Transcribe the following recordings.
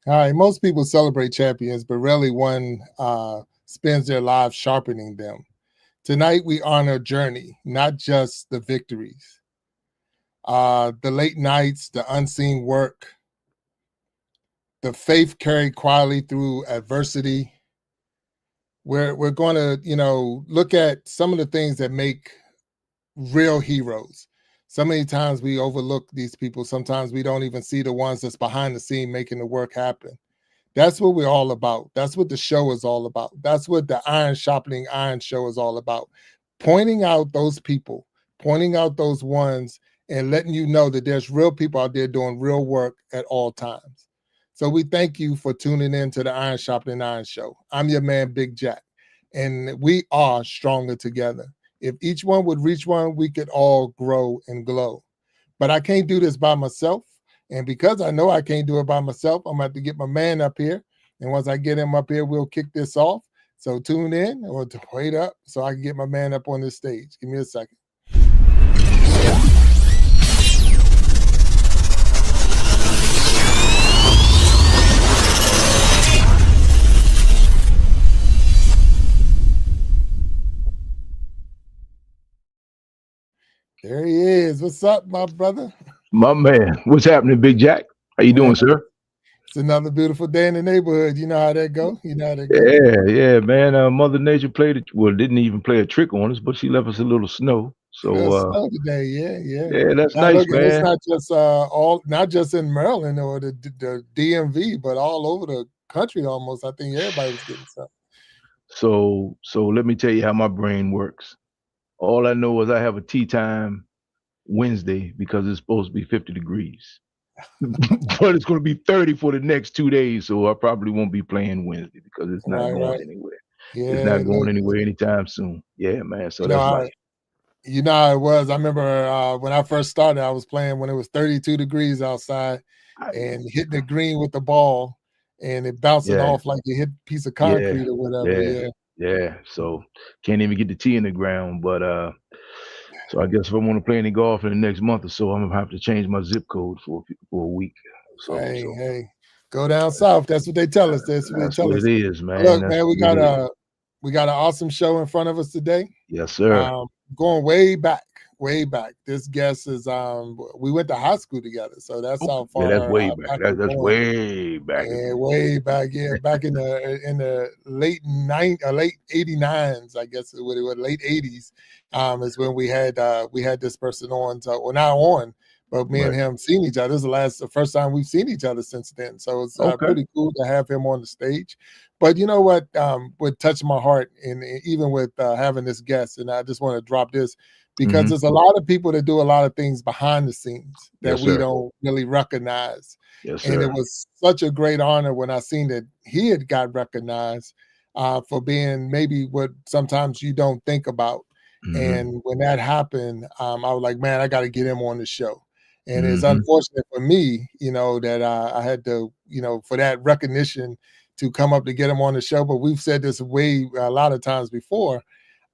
All right, most people celebrate champions, but rarely one spends their lives sharpening them. Tonight, we honor journey, not just the victories. The late nights, the unseen work, the faith carried quietly through adversity. We're going to, look at some of the things that make real heroes. So many times we overlook these people. Sometimes we don't even see the ones that's behind the scene making the work happen. That's what we're all about. That's what the show is all about. That's what the Iron Sharpening Iron show is all about. Pointing out those people, pointing out those ones, and letting you know that there's real people out there doing real work at all times. So we thank you for tuning in to the Iron Sharpening Iron show. I'm your man, Big Jack, and we are stronger together. If each one would reach one, we could all grow and glow. But I can't do this by myself. And because I know I can't do it by myself, I'm going to have to get my man up here. And once I get him up here, we'll kick this off. So tune in or wait up so I can get my man up on this stage. Give me a second. There he is. What's up, my brother? My man. What's happening, Big Jack? How you doing, sir? It's another beautiful day in the neighborhood. You know how that go? You know how that go? Yeah, man. Mother Nature didn't even play a trick on us, but she left us a little snow. So snow today, yeah. Yeah, that's nice, look, man. It's not just not just in Maryland or the DMV, but all over the country almost. I think everybody was getting something. So let me tell you how my brain works. All I know is I have a tea time Wednesday because it's supposed to be 50 degrees. But it's going to be 30 for the next 2 days, so I probably won't be playing Wednesday because it's not going anywhere. Yeah, it's not going anywhere anytime soon. Yeah, man. So that's life. You know how it was. I remember when I first started, I was playing when it was 32 degrees outside and hitting the green with the ball and it bouncing off like you hit a piece of concrete or whatever. Yeah. So can't even get the tee in the ground. But so I guess if I want to play any golf in the next month or so, I'm gonna have to change my zip code for a week. So hey, go down south. That's what they tell us. That's what it is, man. Look, man, we got an awesome show in front of us today. Yes, sir. Going way back. This guest is we went to high school together, so that's how far. Yeah, that's way back. That's way back. Yeah, way back. Yeah, back in the late 89s, I guess it was late 80s. Is when we had this person on. So well, not on, but me and him seen each other. This is the first time we've seen each other since then. So it's pretty cool to have him on the stage. But you know what would touch my heart, and even with having this guest, and I just want to drop this because there's a lot of people that do a lot of things behind the scenes that we don't really recognize. Yes, and it was such a great honor when I seen that he had got recognized for being maybe what sometimes you don't think about. And when that happened, I was like, man, I got to get him on the show. And it's unfortunate for me, that I had to, for that recognition to come up to get him on the show. But we've said this a lot of times before.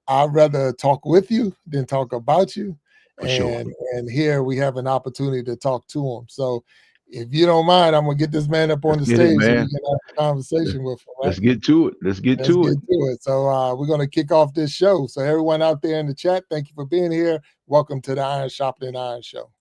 I'd rather talk with you than talk about you. And here we have an opportunity to talk to him. So if you don't mind, I'm going to get this man up on the stage and we can have a conversation with him. Right? Let's get to it. Let's get to it. So we're going to kick off this show. So everyone out there in the chat, thank you for being here. Welcome to the Iron Sharpening Iron show.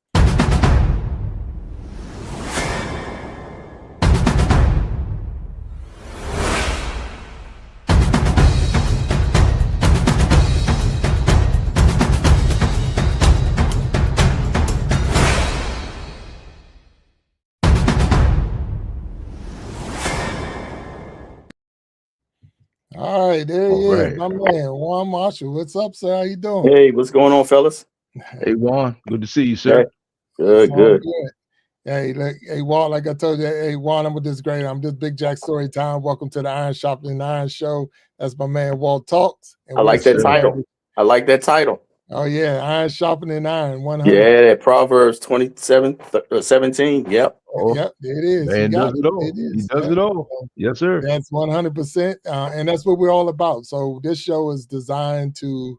All right, there he is, my man, Juan Marshall. What's up, sir? How you doing? Hey, what's going on, fellas? Hey, Juan. Good to see you, sir. Good. Hey, Juan, like I told you, hey, Juan, I'm with this great. I'm just Big Jack Storytime. Welcome to the Iron Sharpening Iron show. That's my man, Walt Talks. And I like that title. Oh, yeah, Iron Sharpening Iron, 100. Yeah, that Proverbs 27:17. Yep. Yep, it is. Man does it all. He does it all. Yes, sir. That's 100%. And that's what we're all about. So this show is designed to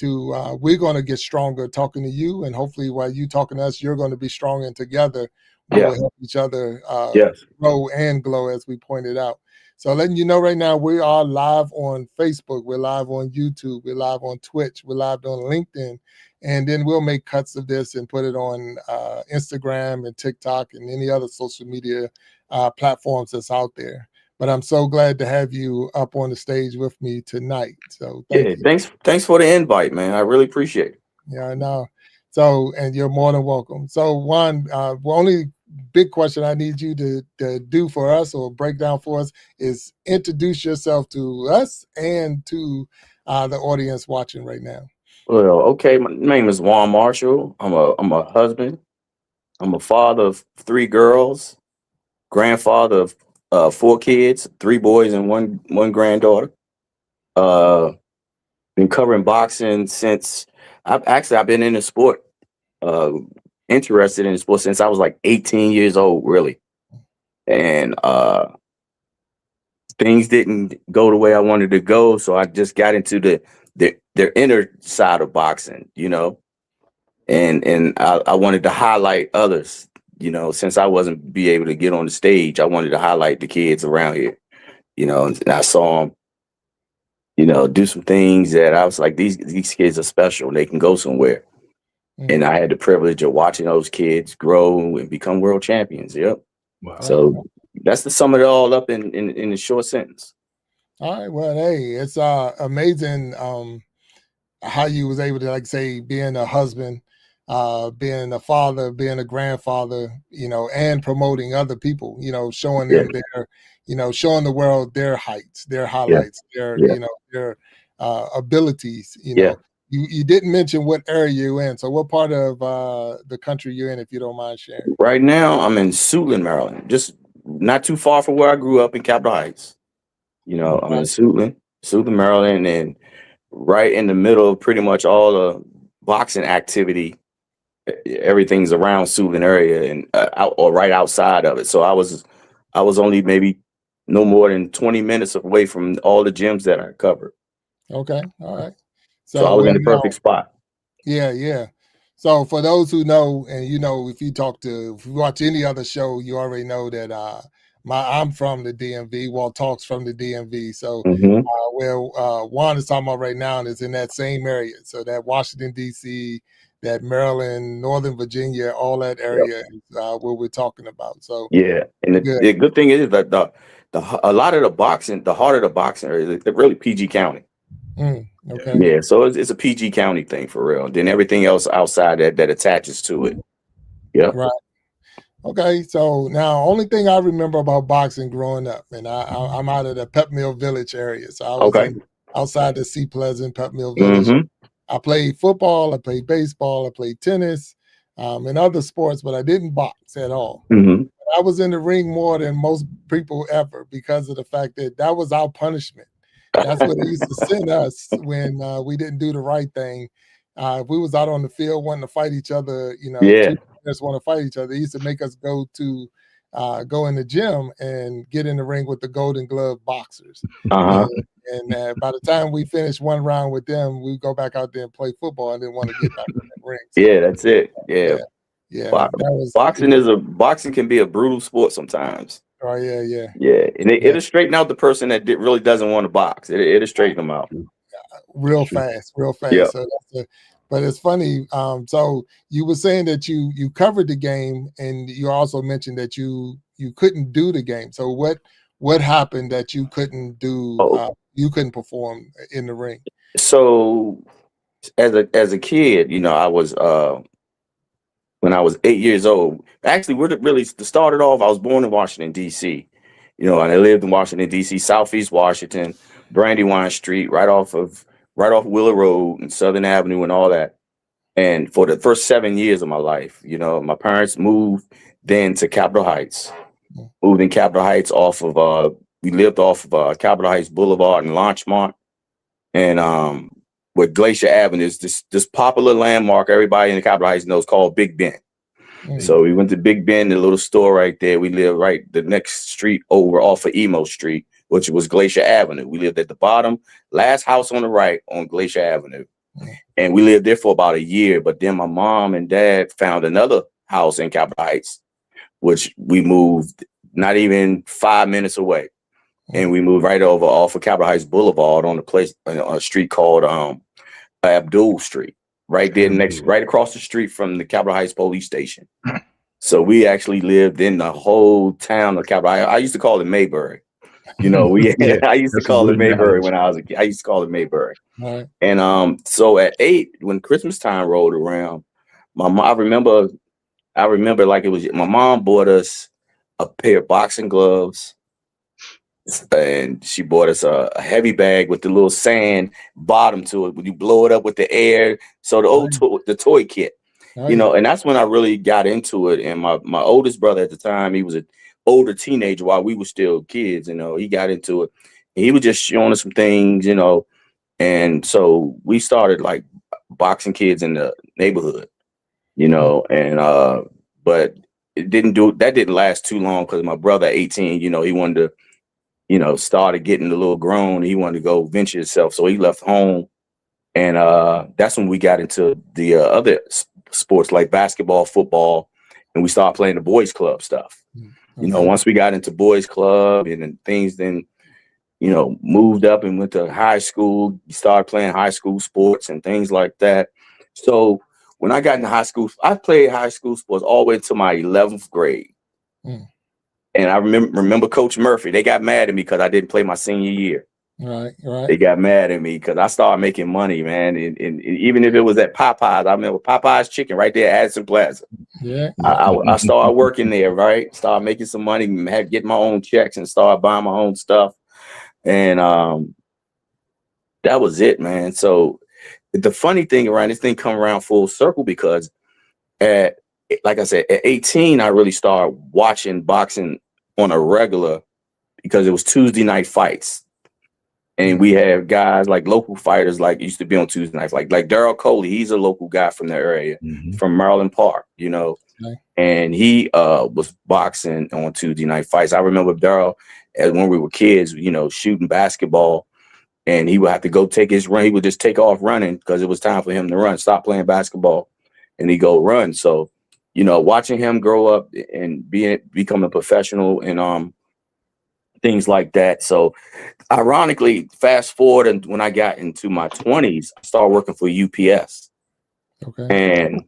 we're going to get stronger talking to you. And hopefully while you talking to us, you're going to be strong. And together we Yeah. will help each other Yes. grow and glow, as we pointed out. So letting you know right now, we are live on Facebook, we're live on YouTube, we're live on Twitch, we're live on LinkedIn, and then we'll make cuts of this and put it on Instagram and TikTok and any other social media platforms that's out there. But I'm so glad to have you up on the stage with me tonight. So thank you. Thanks for the invite, man. I really appreciate it. Yeah, I know. So, and you're more than welcome. So, Juan, only big question I need you to do for us or break down for us is introduce yourself to us and to the audience watching right now. Well, okay. My name is Juan Marshall. I'm a husband. I'm a father of 3 girls, grandfather of 4 kids, 3 boys and one granddaughter. Been covering boxing since I've been in the sport, interested in the sport since I was like 18 years old, really. And things didn't go the way I wanted to go, so I just got into their inner side of boxing, you know. And I wanted to highlight others, you know, since I wasn't be able to get on the stage. I wanted to highlight the kids around here, you know, and I saw them, you know, do some things that I was like, these kids are special. They can go somewhere. And I had the privilege of watching those kids grow and become world champions. Yep. Wow. So that's to sum it all up in a short sentence. All right. Well, hey, it's amazing how you was able to, like, say, being a husband, being a father, being a grandfather, you know, and promoting other people, you know, showing them their, you know, showing the world their heights, their highlights, their, you know, their abilities, you know. You didn't mention what area you're in. So what part of the country you're in, if you don't mind sharing? Right now, I'm in Suitland, Maryland, just not too far from where I grew up in Capitol Heights. You know, I'm in Suitland, Maryland, and right in the middle of pretty much all the boxing activity. Everything's around Suitland area and out or right outside of it. So I was only maybe no more than 20 minutes away from all the gyms that I covered. Okay, all right. So I was in the perfect spot. Yeah, yeah. So for those who know, and you know, if you watch any other show, you already know that I'm from the DMV. Walt Talks from the DMV. So where Juan is talking about right now is in that same area. So that Washington D.C., that Maryland, Northern Virginia, all that area is where we're talking about. So yeah, and the good thing is that a lot of the boxing, the heart of the boxing area, they're really PG County. Okay. Yeah, so it's a PG County thing for real. Then everything else outside that attaches to it. Yeah. Right. Okay. So now, only thing I remember about boxing growing up, and I'm out of the Pep Mill Village area, so I was outside the Sea Pleasant Pep Mill Village. I played football, I played baseball, I played tennis, and other sports, but I didn't box at all. I was in the ring more than most people ever because of the fact that was our punishment. That's what they used to send us when we didn't do the right thing. If we was out on the field wanting to fight each other, you know, two players want to fight each other, they used to make us go in the gym and get in the ring with the Golden Glove boxers. And by the time we finished one round with them, we go back out there and play football and didn't want to get back in the ring. So, yeah, that's it. Yeah. Boxing can be a brutal sport sometimes. Oh yeah. And it'll straighten out the person that really doesn't want to box. It'll straighten them out real fast. Yep. So but it's funny. So you were saying that you covered the game, and you also mentioned that you couldn't do the game. So what happened that you couldn't do? You couldn't perform in the ring. So as a kid, you know, I was when I was 8 years old. Actually, really to start it off, I was born in Washington, D.C., you know, and I lived in Washington, D.C., Southeast Washington, Brandywine Street, right off Willow Road and Southern Avenue and all that. And for the first 7 years of my life, you know, my parents moved then to Capitol Heights, moved in Capitol Heights we lived off of Capitol Heights Boulevard and Larchmont. And with Glacier Avenue is this popular landmark everybody in the Capitol Heights knows called Big Ben. So we went to Big Ben, the little store right there. We lived right the next street over off of Emo Street, which was Glacier Avenue. We lived at the bottom, last house on the right on Glacier Avenue. And we lived there for about a year. But then my mom and dad found another house in Capitol Heights which we moved not even 5 minutes away. And we moved right over off of Capitol Heights Boulevard on a street called Abdul Street, right there right across the street from the Capitol Heights police station. So we actually lived in the whole town of Capitol Heights. I used to call it Maybury. You know, I used to call it Maybury when I was a kid. I used to call it Maybury. Right. And so at 8, when Christmas time rolled around, my mom, I remember like it was my mom bought us a pair of boxing gloves, and she bought us a heavy bag with the little sand bottom to it when you blow it up with the air. So the toy kit, you know, and that's when I really got into it. And my oldest brother at the time, he was an older teenager while we were still kids, you know, he got into it. And he was just showing us some things, you know, and so we started like boxing kids in the neighborhood, you know, and but that didn't last too long because my brother at 18, you know, he wanted to, you know, started getting a little grown. He wanted to go venture himself. So he left home. And that's when we got into the other sports like basketball, football, and we started playing the boys club stuff. Okay. You know, once we got into boys club and then things then, you know, moved up and went to high school, started playing high school sports and things like that. So when I got into high school, I played high school sports all the way to my 11th grade. And I remember Coach Murphy. They got mad at me because I didn't play my senior year. Right. They got mad at me because I started making money, man. And even if it was at Popeyes, I remember Popeyes Chicken right there at Addison Plaza. Yeah. I started working there, right? Started making some money, get my own checks and started buying my own stuff. And that was it, man. So the funny thing around this thing come around full circle because like I said, at 18, I really started watching boxing on a regular because it was Tuesday night fights. And we have guys like local fighters, like used to be on Tuesday nights, like Daryl Coley. He's a local guy from the area, from Maryland Park, you know, and he was boxing on Tuesday night fights. I remember Daryl when we were kids, you know, shooting basketball, and he would have to go take his run. He would just take off running because it was time for him to run, stop playing basketball, and he go run. So, you know, watching him grow up and become a professional and things like that. So ironically, fast forward, and when I got into my 20s, I started working for UPS. Okay. And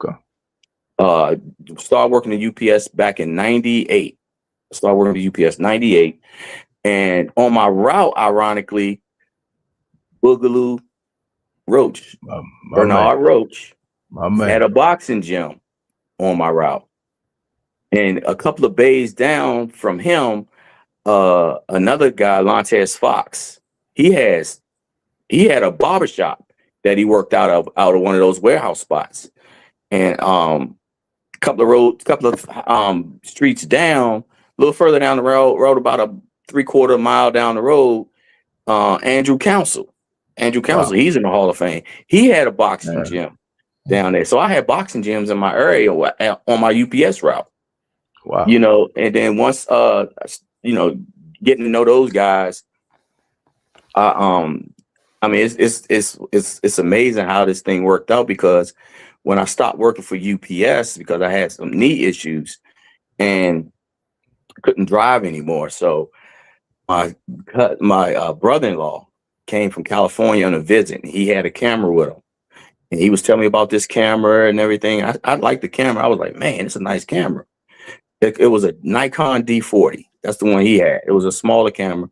started working at UPS back in 98. Started working at UPS 98. And on my route, ironically, Boogaloo Roach, Bernard Roach, had a boxing gym on my route. And a couple of bays down from him, another guy, Lontez Fox, he had a barbershop that he worked out of one of those warehouse spots. And a couple of streets down, a little further down the road about a 3/4 mile down the road, Andrew Council, he's in the Hall of Fame. He had a boxing gym down there. So I had boxing gyms in my area on my UPS route. Wow. You know, and then once you know, getting to know those guys, I mean, it's amazing how this thing worked out, because when I stopped working for UPS because I had some knee issues and couldn't drive anymore, so my brother-in-law came from California on a visit, and he had a camera with him, and he was telling me about this camera and everything. I liked the camera. I was like, man, it's a nice camera. It was a Nikon D40. That's the one he had. It was a smaller camera.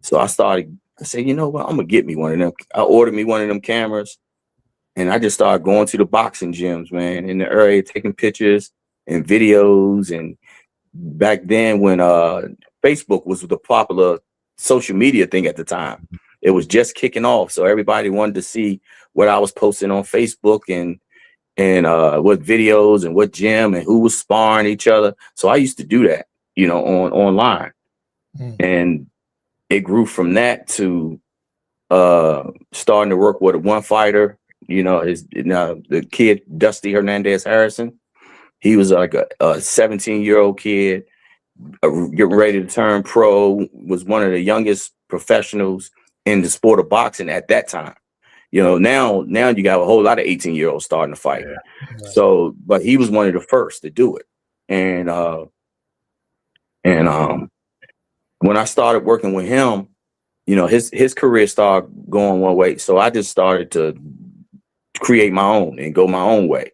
So I said, you know what? I'm gonna get me one of them. I ordered me one of them cameras, and I just started going to the boxing gyms, man, in the area, taking pictures and videos. And back then, when Facebook was the popular social media thing at the time, it was just kicking off. So everybody wanted to see what I was posting on Facebook and what videos and what gym and who was sparring each other. So I used to do that, you know, online. And it grew from that to starting to work with one fighter, you know, the kid, Dusty Hernandez Harrison. He was like a 17-year-old kid getting ready to turn pro, was one of the youngest professionals in the sport of boxing at that time. You know, now you got a whole lot of 18-year-olds starting to fight. Yeah. So, but he was one of the first to do it. And And when I started working with him, you know, his career started going one way. So I just started to create my own and go my own way,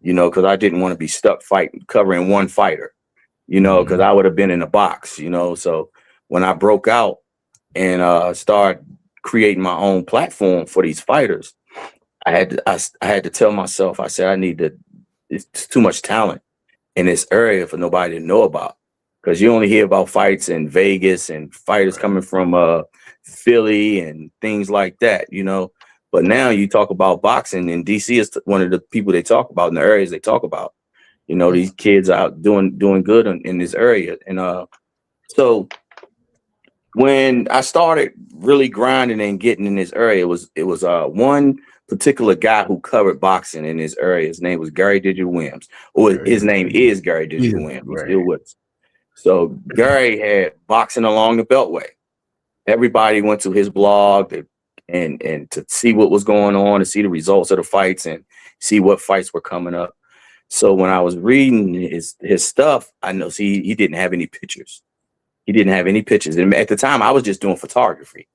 you know, because I didn't want to be stuck covering one fighter, you know, because I would have been in a box, you know. So when I broke out and started creating my own platform for these fighters, I had to tell myself, I said, it's too much talent in this area for nobody to know about. Because you only hear about fights in Vegas and fighters coming from Philly and things like that, you know. But now you talk about boxing, and DC is one of the people they talk about in the areas they talk about. You know, these kids out doing good in this area. And so when I started really grinding and getting in this area, it was one particular guy who covered boxing in this area. His name was Gary Digital Williams, or his name is Gary Digital Williams. He's still with us. So Gary had boxing along the Beltway. Everybody went to his blog and to see what was going on, to see the results of the fights and see what fights were coming up. So when I was reading his stuff, I know, he didn't have any pictures. He didn't have any pictures. And at the time, I was just doing photography.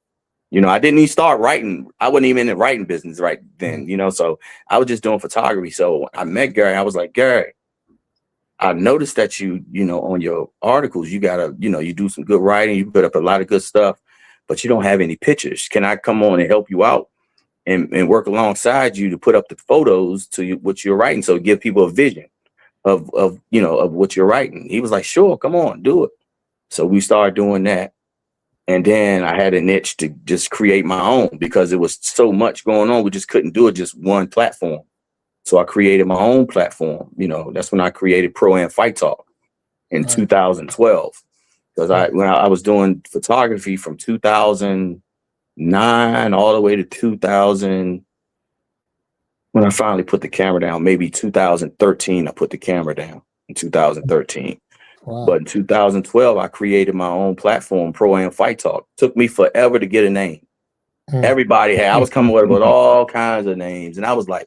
You know, I didn't even start writing. I wasn't even in the writing business right then, you know, so I was just doing photography. So when I met Gary, I was like, Gary, I noticed that you know, on your articles, you gotta, you know, you do some good writing, you put up a lot of good stuff, but you don't have any pictures. Can I come on and help you out and work alongside you to put up the photos to what you're writing, so give people a vision of you know, of what you're writing? He was like, sure, come on, do it. So we started doing that. And then I had an itch to just create my own because it was so much going on. We just couldn't do it just one platform. So I created my own platform. You know, that's when I created Pro Am Fight Talk in 2012. Because when I was doing photography from 2009 all the way to 2000, when I finally put the camera down, maybe 2013, I put the camera down in 2013. Wow. But in 2012, I created my own platform, Pro Am Fight Talk. Took me forever to get a name. Everybody had, I was coming with all kinds of names. And I was like,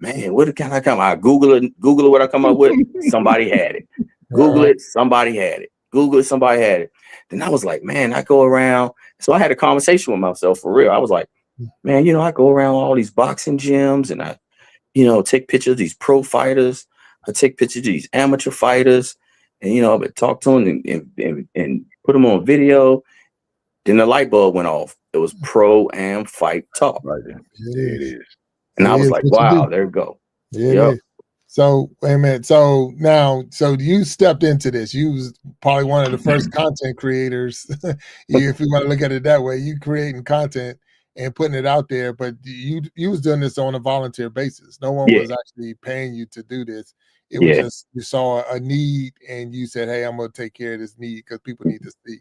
man, what can I come? I Google it what I come up with. Somebody had it. Google it, somebody had it. Google it, somebody had it. Then I was like, man, I go around. So I had a conversation with myself for real. I was like, man, you know, I go around all these boxing gyms and I, you know, take pictures of these pro fighters. I take pictures of these amateur fighters. And, you know, I would talk to them and put them on video. Then the light bulb went off. It was Pro Am Fight Talk. Right there. It is. And I was like, wow, there you go. Yeah. So wait a minute. So now, you stepped into this. You was probably one of the first content creators. If you want to look at it that way, you creating content and putting it out there, but you was doing this on a volunteer basis. No one was actually paying you to do this. It was just, you saw a need and you said, hey, I'm going to take care of this need because people need to see.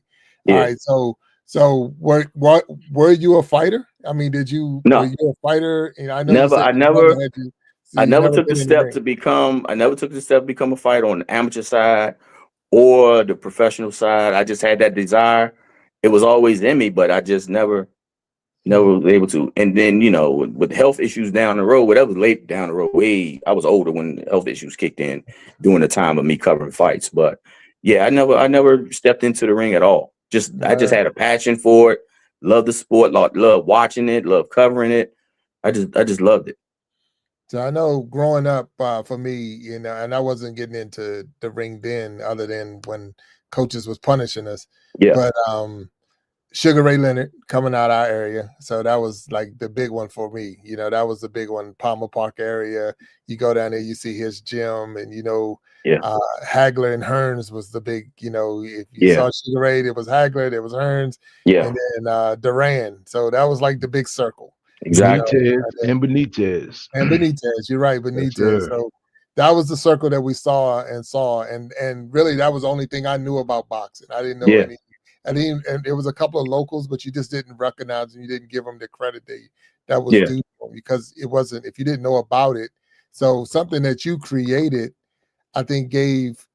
All right. So were you a fighter? I mean, were you a fighter? And I know I never took the step to become a fighter on the amateur side or the professional side. I just had that desire. It was always in me, but I just never was able to. And then, you know, with health issues down the road, whatever was late down the road, I was older when health issues kicked in during the time of me covering fights. But yeah, I never stepped into the ring at all. I just had a passion for it. Love the sport, love watching it, love covering it. I just loved it. So I know growing up for me, you know, and I wasn't getting into the ring then other than when coaches was punishing us. Yeah. But Sugar Ray Leonard coming out our area. So that was like the big one for me. You know, that was the big one. Palmer Park area. You go down there, you see his gym, and you know, Hagler and Hearns was the big, you know, if you saw Sugar Ray, there was Hagler, there was Hearns, and then Duran. So that was like the big circle. Exactly. You know, and Benitez. And Benitez, you're right, Benitez. So that was the circle that we saw, and really that was the only thing I knew about boxing. I didn't know any. And it was a couple of locals, but you just didn't recognize and you didn't give them the credit that was due to them, because it wasn't, if you didn't know about it. So something that you created, I think gave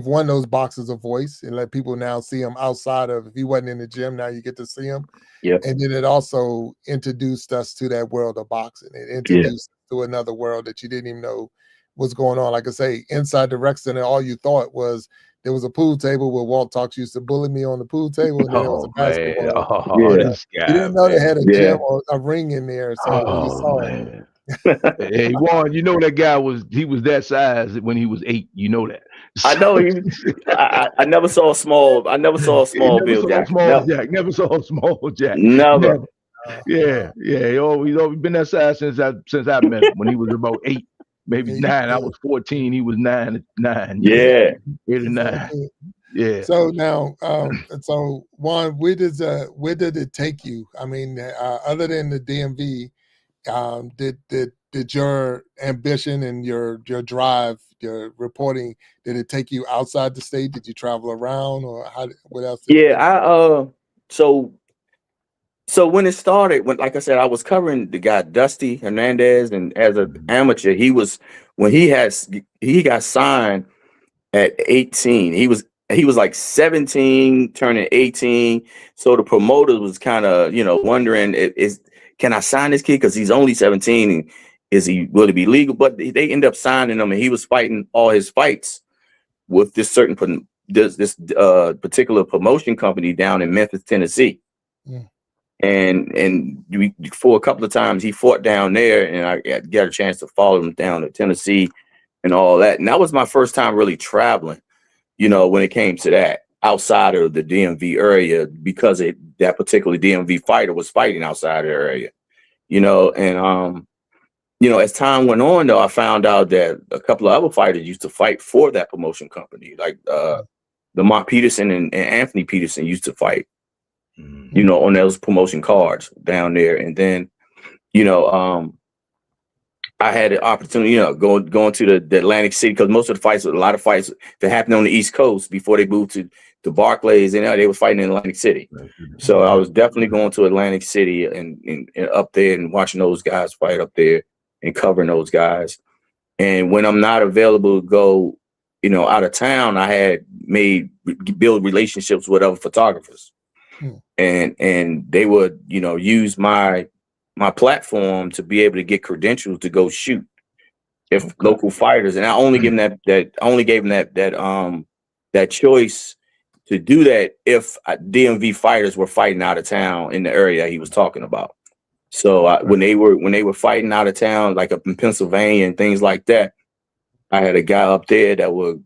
one of those boxers a voice and let people now see him outside of, if he wasn't in the gym, now you get to see him. Yeah. And then it also introduced us to that world of boxing. It introduced us to another world that you didn't even know was going on. Like I say, inside the rec center, all you thought was there was a pool table where Walt Talks used to bully me on the pool table, and then there was a Oh man, basketball. Yeah. this You guy, didn't know they man. had a Yeah. gym or a ring in there, so when you Oh saw it, man. Hey Warren, you know that guy was that size when he was 8. You know that. I know I never saw a small Never Bill saw a Jackson. small No, Jack. Never saw a small Jack. never. Never. Yeah. He always been that size since I met him when he was about 8, maybe Yeah, 9. I was 14. He was 9. Yeah. 8 or 9. Yeah. So now, so Juan, where did it take you? I mean, other than the DMV, did your ambition and your drive, your reporting, did it take you outside the state? Did you travel around, or what else? Yeah, so when it started, like I said, I was covering the guy Dusty Hernandez, and as an amateur, he got signed at 18. He was like 17 turning 18. So the promoter was kind of, wondering, can I sign this kid? Because he's only 17. And will it be legal? But they ended up signing him, and he was fighting all his fights with this particular promotion company down in Memphis, Tennessee. Mm. And for a couple of times he fought down there, and I got a chance to follow him down to Tennessee and all that. And that was my first time really traveling, when it came to that, outside of the DMV area, because that particular DMV fighter was fighting outside the area, and as time went on, though, I found out that a couple of other fighters used to fight for that promotion company, like Lamont Peterson and Anthony Peterson used to fight, on those promotion cards down there. And then, I had the opportunity, going to the Atlantic City, because most of the fights, a lot of fights that happened on the East Coast before they moved to Barclays, and they were fighting in Atlantic City. So I was definitely going to Atlantic City and up there and watching those guys fight up there and covering those guys. And when I'm not available to go, out of town, I had build relationships with other photographers. And they would, use my platform to be able to get credentials to go shoot if local fighters. And I only gave them that choice to do that if DMV fighters were fighting out of town in the area he was talking about. So when they were fighting out of town, like up in Pennsylvania and things like that, I had a guy up there that would,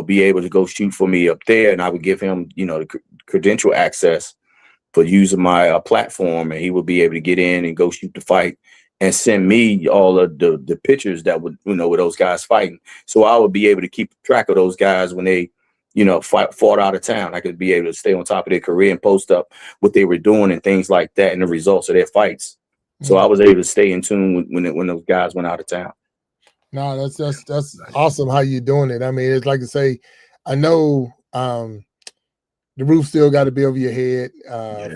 be able to go shoot for me up there, and I would give him, the credential access for using my platform, and he would be able to get in and go shoot the fight and send me all of the pictures that would, with those guys fighting. So I would be able to keep track of those guys when they, fought out of town. I could be able to stay on top of their career and post up what they were doing and things like that and the results of their fights. So I was able to stay in tune when those guys went out of town. No, that's awesome how you're doing it. I mean, it's like I say, I know the roof still got to be over your head.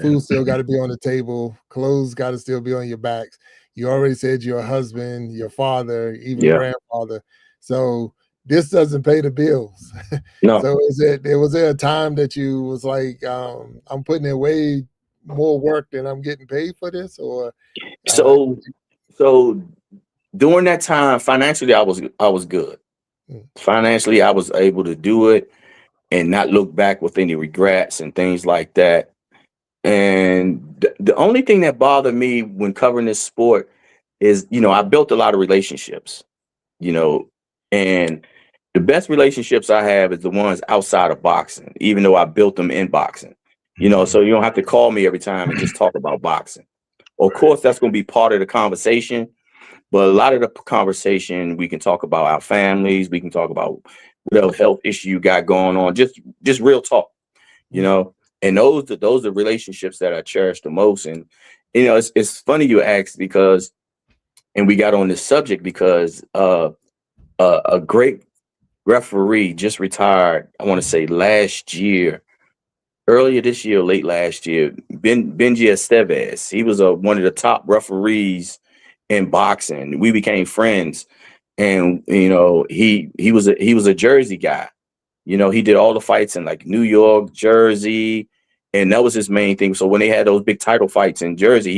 Food still got to be on the table. Clothes got to still be on your backs. You already said you're a husband, your father, even grandfather. So this doesn't pay the bills. No. So was there a time that you was like, I'm putting in way more work than I'm getting paid for this? Or so during that time, financially, I was good. Financially, I was able to do it and not look back with any regrets and things like that. And the only thing that bothered me when covering this sport is, I built a lot of relationships, and the best relationships I have is the ones outside of boxing, even though I built them in boxing, so you don't have to call me every time and just talk about boxing. Of course, that's going to be part of the conversation. But a lot of the conversation, we can talk about our families. We can talk about whatever health issue you got going on. Just real talk, And those are relationships that I cherish the most. And it's funny you asked because, and we got on this subject because a great referee just retired. I want to say earlier this year, late last year. Benji Estevez. He was one of the top referees in boxing. We became friends, and he was a Jersey guy. He did all the fights in like New York, Jersey, and that was his main thing. So when they had those big title fights in Jersey,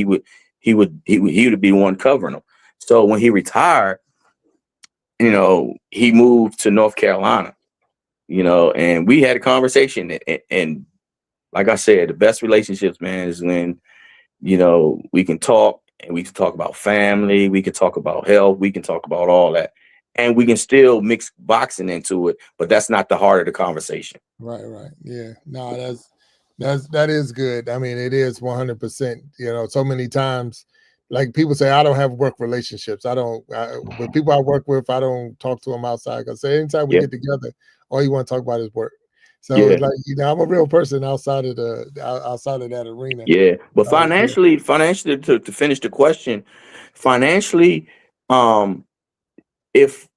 he would be one covering them. So when he retired, he moved to North Carolina, you know, and we had a conversation. And like I said, the best relationships, man, is when, you know, we can talk, and we can talk about family, we can talk about health, we can talk about all that. And we can still mix boxing into it, but that's not the heart of the conversation. Right. Yeah. No, that is good. I mean, it is 100%. You know, so many times, like people say, I don't have work relationships. With people I work with, I don't talk to them outside. Because anytime we Yeah. get together, all you want to talk about is work. So, Yeah. like, you know, I'm a real person outside of that arena. Yeah. But Yeah. financially, to finish the question, financially, if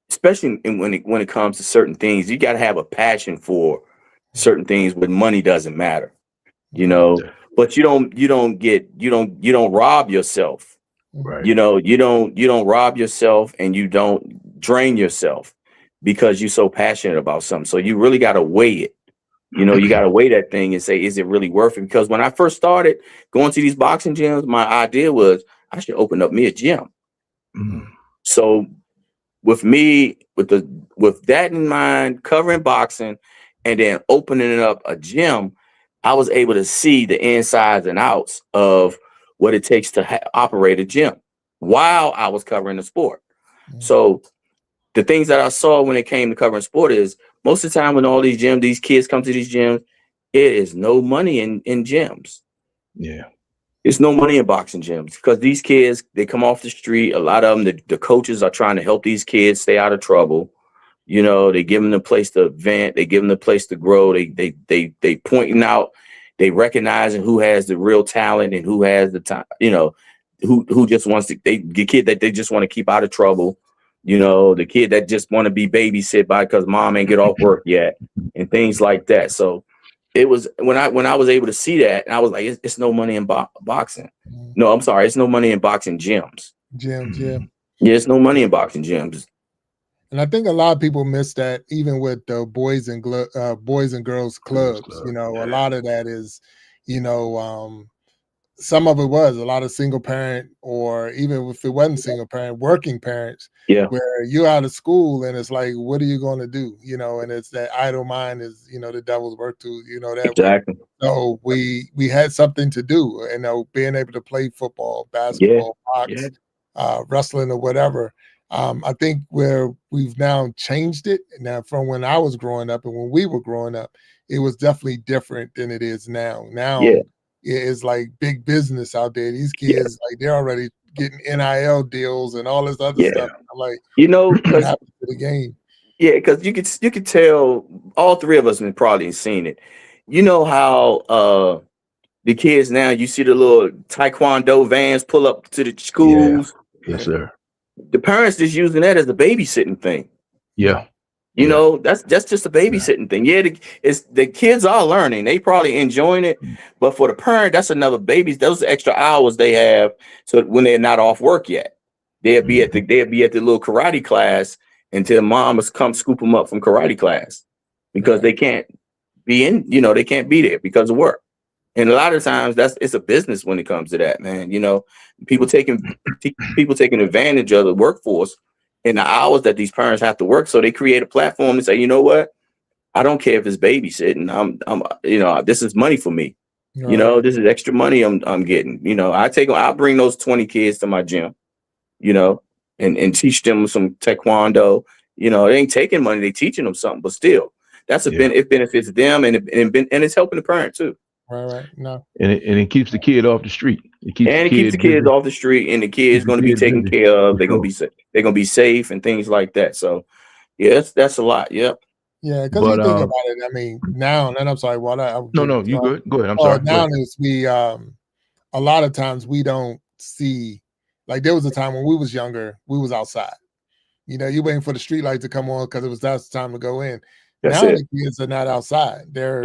especially when it comes to certain things, you got to have a passion for certain things when money doesn't matter, you know. But you don't rob yourself. Right. You know, you don't rob yourself, and you don't drain yourself because you're so passionate about something. So you really got to weigh it. You know, you got to weigh that thing and say, is it really worth it? Because when I first started going to these boxing gyms, my idea was I should open up me a gym. Mhm. So with me, with that in mind, covering boxing and then opening up a gym, I was able to see the insides and outs of what it takes to operate a gym while I was covering the sport. So the things that I saw when it came to covering sport is most of the time when all these gyms, these kids come to these gyms, it is no money in gyms. Yeah. It's no money in boxing gyms because these kids, they come off the street. A lot of them, the coaches are trying to help these kids stay out of trouble. You know, they give them a place to vent. They give them a place to grow. They pointing out, they recognizing who has the real talent and who has the time. You know, who just wants to. The kid that they just want to keep out of trouble. You know, the kid that just want to be babysit by because mom ain't get off work yet, and things like that. So it was when I was able to see that, and I was like, it's no money in boxing. No, I'm sorry, it's no money in boxing gyms. Gyms, yeah. Yeah, it's no money in boxing gyms. And I think a lot of people miss that, even with the boys and girls clubs. You know, a lot of that is, you know, some of it was a lot of single parent, or even if it wasn't single parent, working parents. Yeah. Where you're out of school and it's like, what are you going to do? You know, and it's that idle mind is, you know, the devil's work too. You know that Exactly. way. So we had something to do, you know, being able to play football, basketball, box, wrestling, or whatever. I think where we've now changed it now from when I was growing up and when we were growing up, it was definitely different than it is now. Now it is like big business out there. These kids, like, they're already getting NIL deals and all this other stuff. I'm like, you know, what happened to the game? Yeah, because you could tell all three of us have probably seen it. You know how the kids now, you see the little taekwondo vans pull up to the schools. Yes, sir. The parents just using that as a babysitting thing. Yeah. You know, that's just a babysitting thing. Yeah, the kids are learning. They probably enjoying it, but for the parent, that's another baby. Those extra hours they have, so when they're not off work yet, they'll be at the little karate class until mom must come scoop them up from karate class because they can't be in. You know, they can't be there because of work. And a lot of times it's a business when it comes to that, man. You know, people taking advantage of the workforce and the hours that these parents have to work. So they create a platform and say, you know what? I don't care if it's babysitting. I'm you know, this is money for me. You know, this is extra money I'm getting. You know, I'll bring those 20 kids to my gym, you know, and teach them some taekwondo. You know, they ain't taking money, they teaching them something, but still, that's it benefits them and it's helping the parent too. Right. No. And it keeps the kid off the street. It keeps the kids off the street, and the kid's going to be taken care of. They're going to be safe and things like that. So, yeah, that's a lot. Yep. Yeah, because you think about it. I mean, now, and I'm sorry, No, you good. Go ahead. I'm sorry. Now is a lot of times we don't see, like, there was a time when we was younger, we was outside. You know, you waiting for the street light to come on because that's the time to go in. The kids are not outside; they're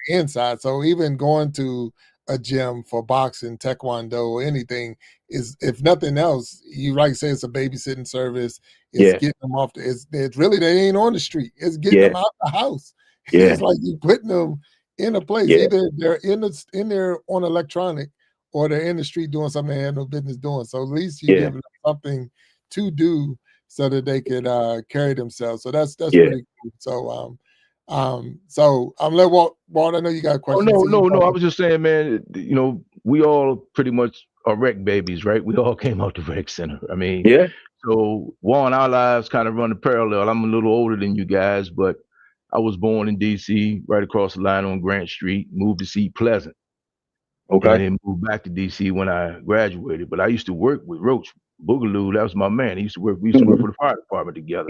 inside. So even going to a gym for boxing, taekwondo, or anything is, if nothing else, you like say it's a babysitting service. It's getting them off. It's really, they ain't on the street. It's getting them out the house. It's like you putting them in a place. Either they're in there on electronic, or they're in the street doing something they had no business doing. So at least you give them something to do so that they could carry themselves. So that's Yeah. really cool. So I'm let Walt. I know you got a Oh, question. no. I was just saying, man, you know, we all pretty much are rec babies, right? We all came out the rec center. I mean, Yeah. so Warren, our lives kind of run a parallel. I'm a little older than you guys, but I was born in DC, right across the line on Grant Street, moved to Seat Pleasant, and Okay. then moved back to DC when I graduated. But I used to work with Roach Boogaloo. That was my man. We used to work for the fire department together.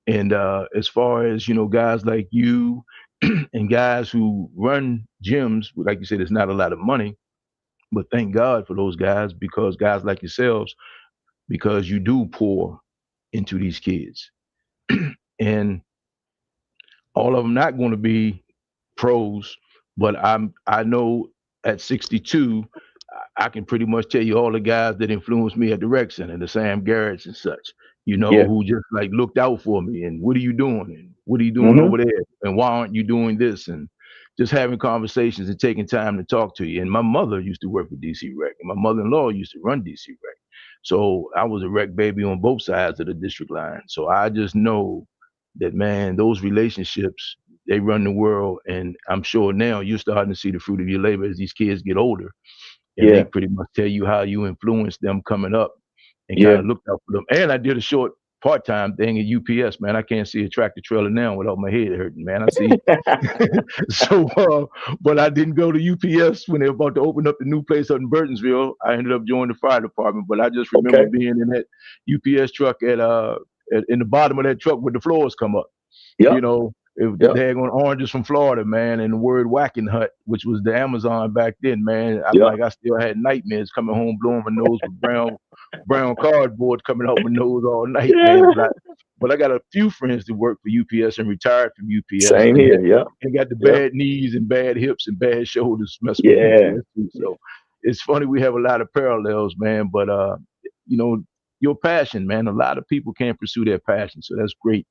And as far as, you know, guys like you and guys who run gyms, like you said, it's not a lot of money, but thank God for those guys, because guys like yourselves, because you do pour into these kids. And all of them not going to be pros, but I know at 62, I can pretty much tell you all the guys that influenced me at the rec center, the Sam Garretts and such, you know, Yeah. who just like looked out for me and what are you doing? And what are you doing over there? And why aren't you doing this? And just having conversations and taking time to talk to you. And my mother used to work for DC Rec, and my mother-in-law used to run DC Rec. So I was a rec baby on both sides of the district line. So I just know that, man, those relationships, they run the world. And I'm sure now you're starting to see the fruit of your labor as these kids get older. And they pretty much tell you how you influenced them coming up and kind of looked out for them. And I did a short part-time thing at UPS, man. I can't see a tractor trailer now without my head hurting, man. I see. So, but I didn't go to UPS when they were about to open up the new place up in Burtonsville. I ended up joining the fire department, but I just remember being in that UPS truck in the bottom of that truck where the floors come up. You know, the daggone oranges from Florida, man, and the word whacking hut, which was the Amazon back then, man. I'm like, I still had nightmares coming home, blowing my nose with brown cardboard coming out my nose all night, man. But I got a few friends that worked for UPS and retired from UPS. Same here, and got the bad knees and bad hips and bad shoulders messing with UPS too. So it's funny, we have a lot of parallels, man. But you know, your passion, man. A lot of people can't pursue their passion, so that's great.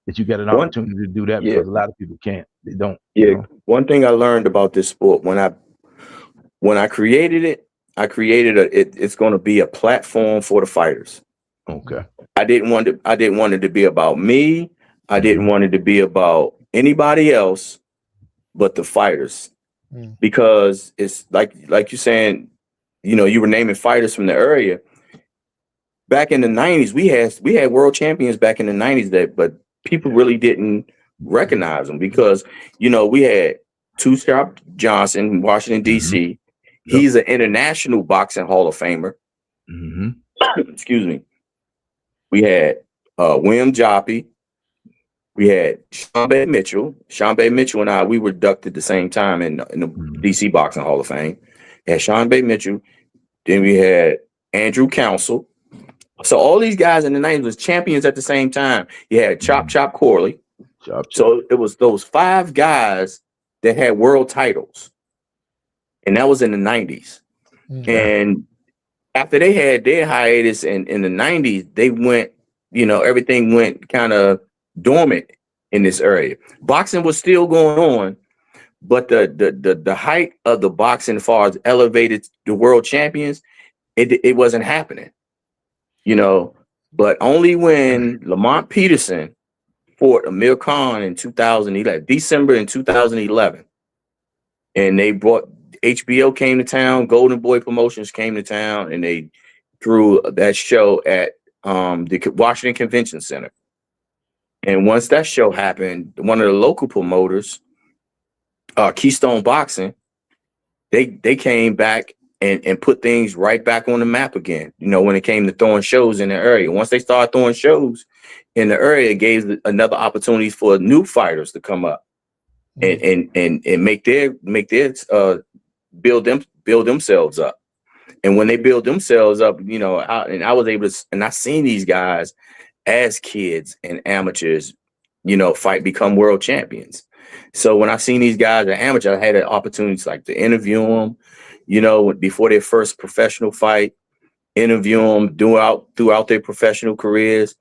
That you got an opportunity to do that, because a lot of people can't. They don't. You know? One thing I learned about this sport when I created it, it's going to be a platform for the fighters. Okay. I didn't want it to be about me. I didn't want it to be about anybody else but the fighters. Because it's like you're saying, you know, you were naming fighters from the area. Back in the 90s, we had world champions back in the 90s but people really didn't recognize them, because, you know, we had Two Sharp Johnson in Washington, D.C. He's an international boxing Hall of Famer. Excuse me. We had William Joppy. We had Sean Bay Mitchell. Sean Bay Mitchell and I, we were inducted at the same time in the D.C. Boxing Hall of Fame. We had Sean Bay Mitchell. Then we had Andrew Council. So all these guys in the 90s was champions at the same time. You had Chop Corley. So it was those 5 guys that had world titles. And that was in the 90s. And after they had their hiatus in the 90s, they went, you know, everything went kind of dormant in this area. Boxing was still going on, but the height of the boxing as far as elevated the world champions, it wasn't happening. You know, but only when Lamont Peterson fought Amir Khan in 2011, December in 2011, and they brought HBO came to town, Golden Boy Promotions came to town, and they threw that show at the Washington Convention Center. And once that show happened, one of the local promoters, Keystone Boxing, they came back and put things right back on the map again, you know, when it came to throwing shows in the area. Once they started throwing shows in the area, it gave another opportunity for new fighters to come up and make their build themselves up. And when they build themselves up, you know, I was able to, and I seen these guys as kids and amateurs, you know, become world champions. So when I seen these guys as amateurs, I had an opportunity to interview them, you know, before their first professional fight, interview them throughout their professional careers,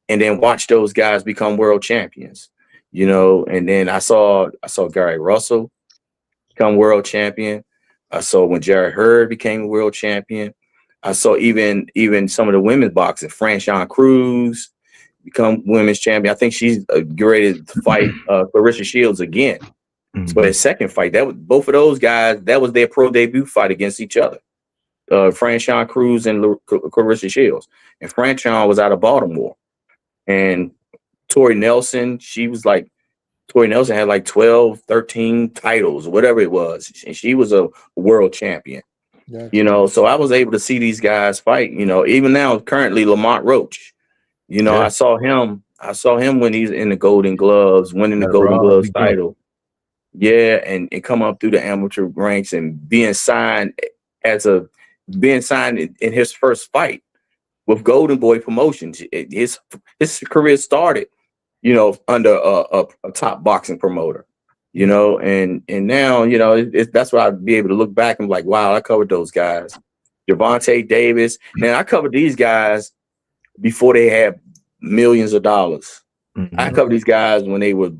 and then watch those guys become world champions, you know. And then I saw Gary Russell become world champion. I saw when Jared Hurd became a world champion. I saw even some of the women's boxing. Franchon Cruz become women's champion. I think she's ready to fight Clarissa Shields again. So their second fight, that was both of those guys. That was their pro debut fight against each other. Franchon Cruz and Clarissa Shields, and Franchon was out of Baltimore, and Tori Nelson. Tori Nelson had like 12, 13 titles, whatever it was, and she was a world champion. Yeah. So I was able to see these guys fight. Even now, currently Lamont Roach. I saw him when he's in the Golden Gloves, winning the Golden Gloves title. Yeah, and come up through the amateur ranks and being signed in his first fight with Golden Boy Promotions. His career started, under a top boxing promoter, and now, that's why I'd be able to look back and be like, wow, I covered those guys. Gervonta Davis. Man, I covered these guys before they had millions of dollars. I covered these guys when they were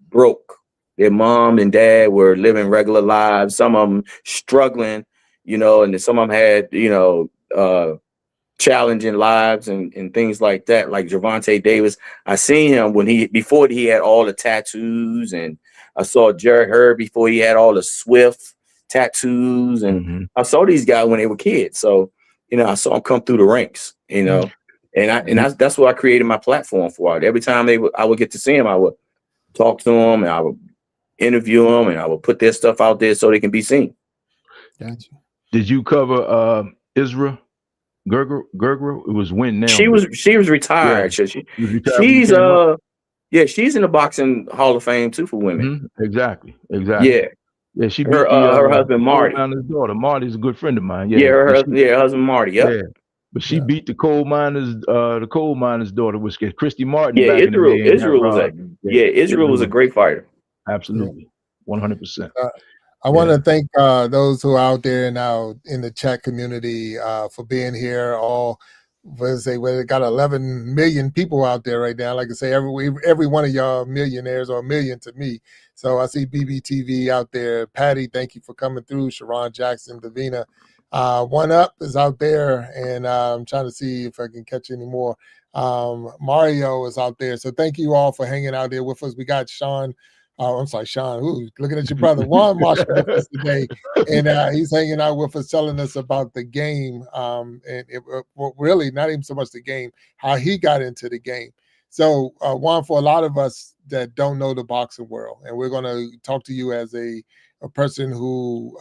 broke. Their mom and dad were living regular lives. Some of them struggling, and then some of them had, challenging lives and things like that. Like Gervonta Davis, I seen him before he had all the tattoos, and I saw Jared Hurd before he had all the Swift tattoos, and I saw these guys when they were kids. So, I saw them come through the ranks, and that's what I created my platform for. Every time I would get to see them, I would talk to them, and I would interview them, and I would put their stuff out there so they can be seen. Gotcha. Did you cover Isra Gerger? It was when now? She was retired. Yeah. She's in the boxing Hall of Fame too for women. Exactly. Yeah, she beat her husband Marty. Daughter. Marty's a good friend of mine. Her husband Marty. Yep. Yeah. But she beat the coal miner's daughter, which is Christy Martin. Yeah, Israel was a great fighter. Absolutely, 100%. I want to thank those who are out there now in the chat community for being here. We got 11 million people out there right now. Like I say, every one of y'all millionaires or a million to me. So I see BBTV out there. Patty, thank you for coming through. Sharon Jackson, Davina. One Up is out there, and I'm trying to see if I can catch any more. Mario is out there. So thank you all for hanging out there with us. We got Sean. I'm sorry, Sean. Ooh, looking at your brother Juan Marshall with us today, and he's hanging out with us, telling us about the game. Really, not even so much the game, how he got into the game. So, Juan, for a lot of us that don't know the boxing world, and we're going to talk to you as a person who,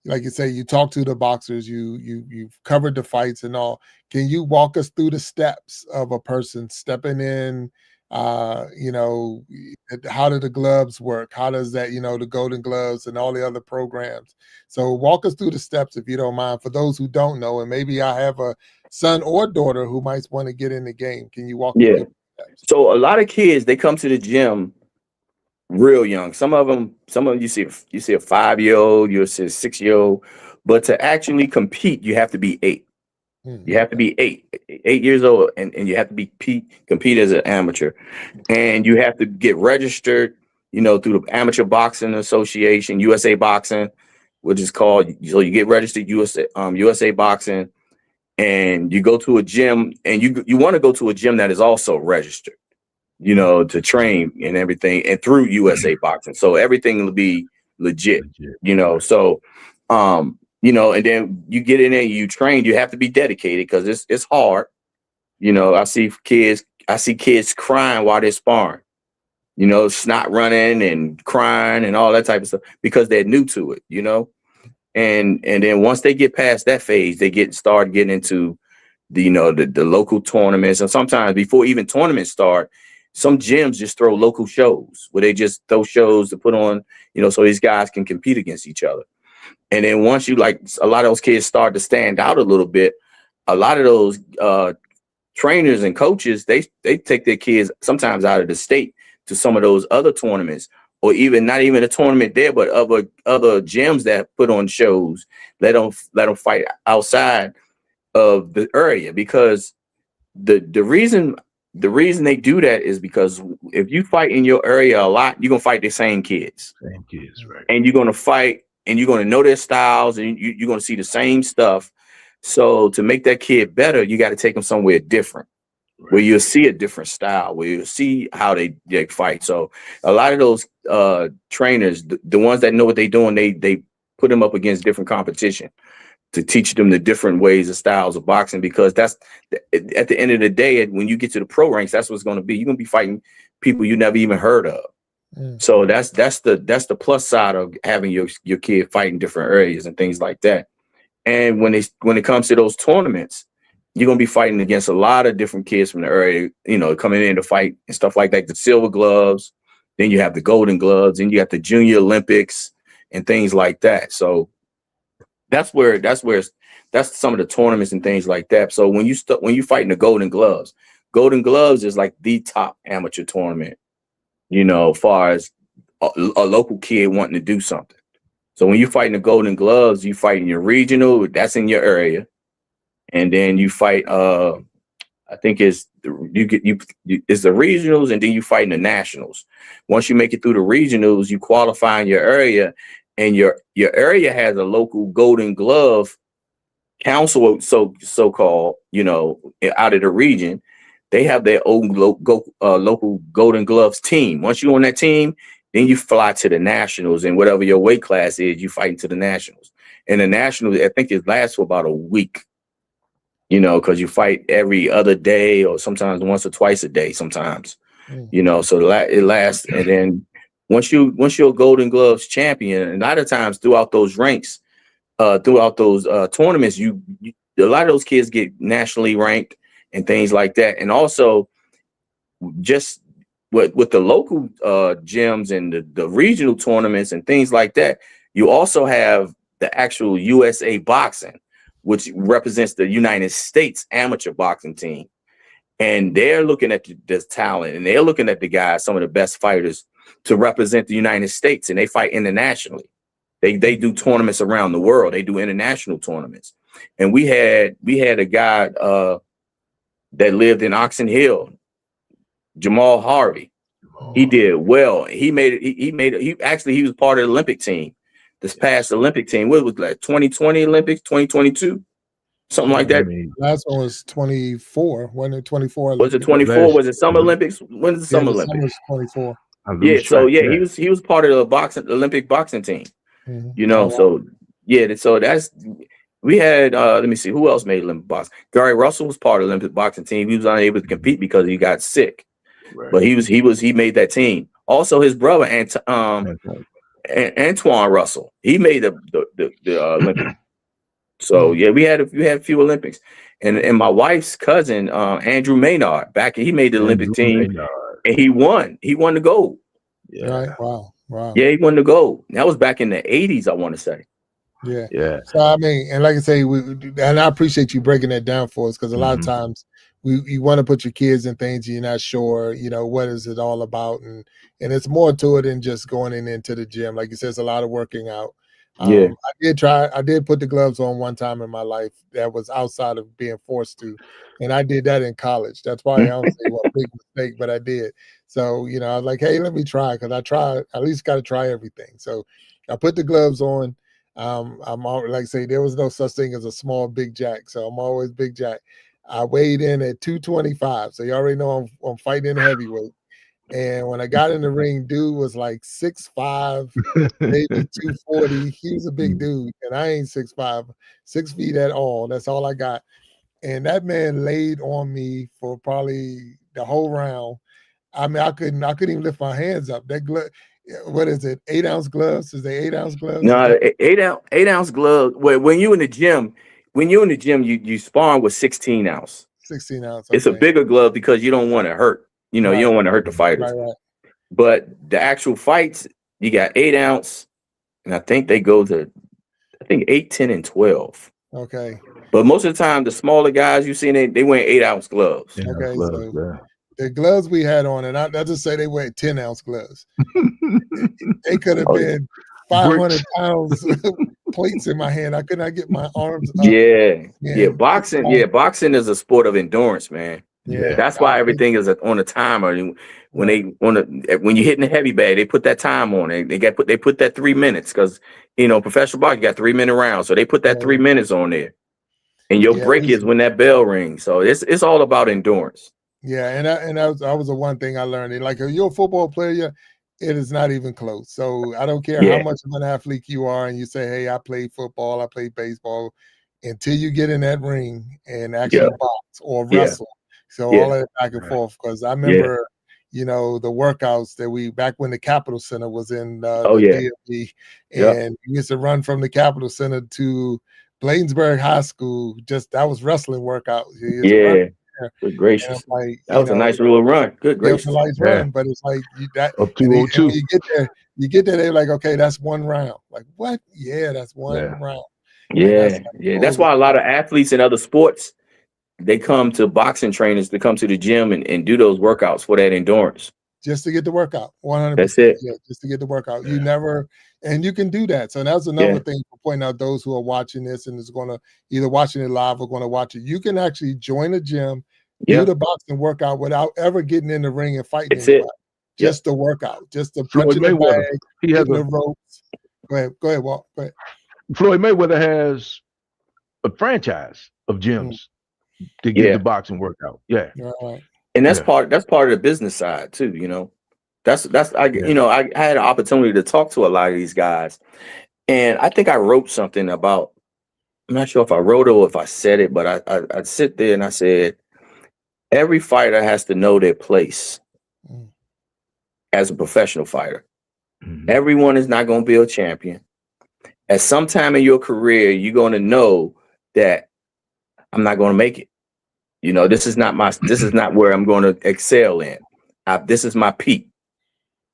like you say, you talk to the boxers, you've covered the fights and all. Can you walk us through the steps of a person stepping in? How do the gloves work? How does that, the Golden Gloves and all the other programs? So walk us through the steps, if you don't mind, for those who don't know, and maybe I have a son or daughter who might want to get in the game. Can you walk me through the steps? So a lot of kids, they come to the gym real young. Some of them you see a 5-year-old, you see a 6-year-old, but to actually compete, you have to be 8. You have to be 8 years old, and you have to compete as an amateur, and you have to get registered, through the Amateur Boxing Association, USA Boxing, which is called. So you get registered USA Boxing, and you go to a gym, and you want to go to a gym that is also registered, to train and everything, and through USA Boxing, so everything will be legit. So and then you get in there, you train, you have to be dedicated because it's hard. I see kids crying while they're sparring, snot running and crying and all that type of stuff because they're new to it, and then once they get past that phase, they start getting into the local tournaments. And sometimes before even tournaments start, some gyms just throw local shows where they just throw shows to put on, so these guys can compete against each other. And then once a lot of those kids start to stand out a little bit, a lot of those trainers and coaches, they take their kids sometimes out of the state to some of those other tournaments, or even not even a tournament there, but other gyms that put on shows. Let them fight outside of the area, because the reason they do that is because if you fight in your area a lot, you're gonna fight the same kids. Right? And you're gonna fight. And you're going to know their styles, and you're going to see the same stuff. So to make that kid better, you got to take him somewhere different, where you'll see a different style, where you'll see how they fight. So a lot of those trainers, the ones that know what they're doing, they put them up against different competition to teach them the different ways and styles of boxing, because that's at the end of the day, when you get to the pro ranks, that's what's going to be. You're going to be fighting people you never even heard of. So that's the plus side of having your kid fight in different areas and things like that. And when it comes to those tournaments, you're going to be fighting against a lot of different kids from the area, coming in to fight and stuff like that. The silver gloves, then you have the golden gloves, and you got the junior Olympics and things like that. So that's some of the tournaments and things like that. So when you fight in the golden gloves is like the top amateur tournament, as far as a local kid wanting to do something. So when you fight in the golden gloves, you fight in your regional, that's in your area. And then you fight, I think it's the regionals, and then you fight in the nationals. Once you make it through the regionals, you qualify in your area, and your area has a local golden glove council, so-called, out of the region. They have their own local golden gloves team. Once you're on that team, then you fly to the nationals, and whatever your weight class is, you fight into the nationals. And the nationals, I think it lasts for about a week, because you fight every other day, or sometimes once or twice a day, sometimes, so it lasts. And then once you're a golden gloves champion, and a lot of times throughout those ranks, throughout those tournaments, a lot of those kids get nationally ranked and things like that. And also just with the local gyms and the regional tournaments and things like that, you also have the actual USA Boxing, which represents the United States amateur boxing team. And they're looking at this talent, and they're looking at the guys, some of the best fighters, to represent the United States, and they fight internationally. They do tournaments around the world. They do international tournaments. And we had a guy that lived in Oxon Hill, Jamal Harvey. He did well. He was part of the Olympic team, this past Olympic team. What was it, like 2020 Olympics, 2022, something like that? Last one was 24. Wasn't it 24? Was it 24? Was it Summer Olympics? When is the Summer Olympics? 24. Yeah. So yeah, he was part of the Olympic boxing team. So yeah. So we had let me see who else made Olympic boxing. Gary Russell was part of the Olympic boxing team. He was unable to compete because he got sick. Right. But he made that team. Also, his brother Antoine Russell, he made the Olympics. So yeah, we had a few Olympics, and my wife's cousin Andrew Maynard he made the Olympic team, and he won the gold. Yeah. Right. Wow. Yeah, he won the gold. That was back in the 80s, I want to say. Yeah. So I mean, and like I say, and I appreciate you breaking that down for us, because a lot of times you want to put your kids in things you're not sure, what is it all about, and it's more to it than just going into the gym. Like you said, it's a lot of working out. I did put the gloves on one time in my life that was outside of being forced to, and I did that in college. That's why I don't say a big mistake, but I did. So I was like, hey, let me try, because at least got to try everything. So I put the gloves on. I'm always, like I say, there was no such thing as a small big jack, so I'm always big jack. I weighed in at 225, so you already know I'm fighting in heavyweight. And when I got in the ring, dude was like 6'5", maybe 240. He was a big dude, and I ain't 6'5", 6 feet at all. That's all I got. And that man laid on me for probably the whole round. I mean, I couldn't even lift my hands up. That glove, what is it? 8-ounce gloves? Is they 8-ounce gloves? No, 8-ounce gloves. When you're in the gym, you sparring with 16-ounce. 16 ounce. Okay. It's a bigger glove because you don't want to hurt. You don't want to hurt the fighters. Right. But the actual fights, you got 8-ounce, and I think they go to 8, 10, and 12. Okay. But most of the time, the smaller guys you see, they wear 8-ounce gloves. Yeah, okay, so the gloves we had on, and I just say they wear 10-ounce gloves. They could have been 500 pounds plates in my hand. I could not get my arms up. Yeah. Boxing is a sport of endurance, man. Yeah, that's why everything is on a timer. When you're hitting the heavy bag, they put that time on it. They put that 3 minutes, because professional boxing got 3 minute rounds, so they put that 3 minutes on there. And your Yeah, break is when that bell rings. So it's all about endurance. yeah, and that was the one thing I learned. And like, if you're a football player, it is not even close. So I don't care how Yeah. much of an athlete you are, and you say, "Hey, I played football, I played baseball," until you get in that ring and actually Yeah. box or Yeah. wrestle. So all Yeah. that back and Right. forth. Because I Yeah. remember, the workouts that we back when the Capitol Center was in Oh, the yeah. DMV, Yeah. and we used to run from the Capitol Center to Bladensburg High School. Just that was wrestling workout. You used to run Yeah. there, Good and I'm gracious. like, That was a nice little run. Good it was a gracious. nice Yeah. run, but it's like Up and when 202. you get there, they're like, okay, that's one round. Like, what? Yeah, that's one Yeah. round. And that's Yeah. like, Yeah. That's holy why a lot crap. of athletes in other sports, they come to boxing trainers to come to the gym and do those workouts for that endurance. Just to get the workout, That's 100%. it. Yeah, just to get the workout. You Yeah. never, and you can do that. So that's another Yeah. thing for pointing out those who are watching this and is going to either watching it live or going to watch it. You can actually join a gym, do Yeah. the boxing workout without ever getting in the ring and fighting It's it. anybody. Yeah. Just the workout, just the Floyd punching the Mayweather. bag, He has hitting a the ropes. Go ahead, Walt. Go ahead. Floyd Mayweather has a franchise of gyms to get Yeah. the boxing workout. Yeah. All right. And that's Yeah. part of the business side too, That's I Yeah. I had an opportunity to talk to a lot of these guys. And I think I wrote something about, I'm not sure if I wrote it or if I said it, but I sit there and I said, every fighter has to know their place Mm. as a professional fighter. Mhm. Everyone is not going to be a champion. At some time in your career, you're going to know that I'm not going to make it. This is not where I'm going to excel in. This is my peak.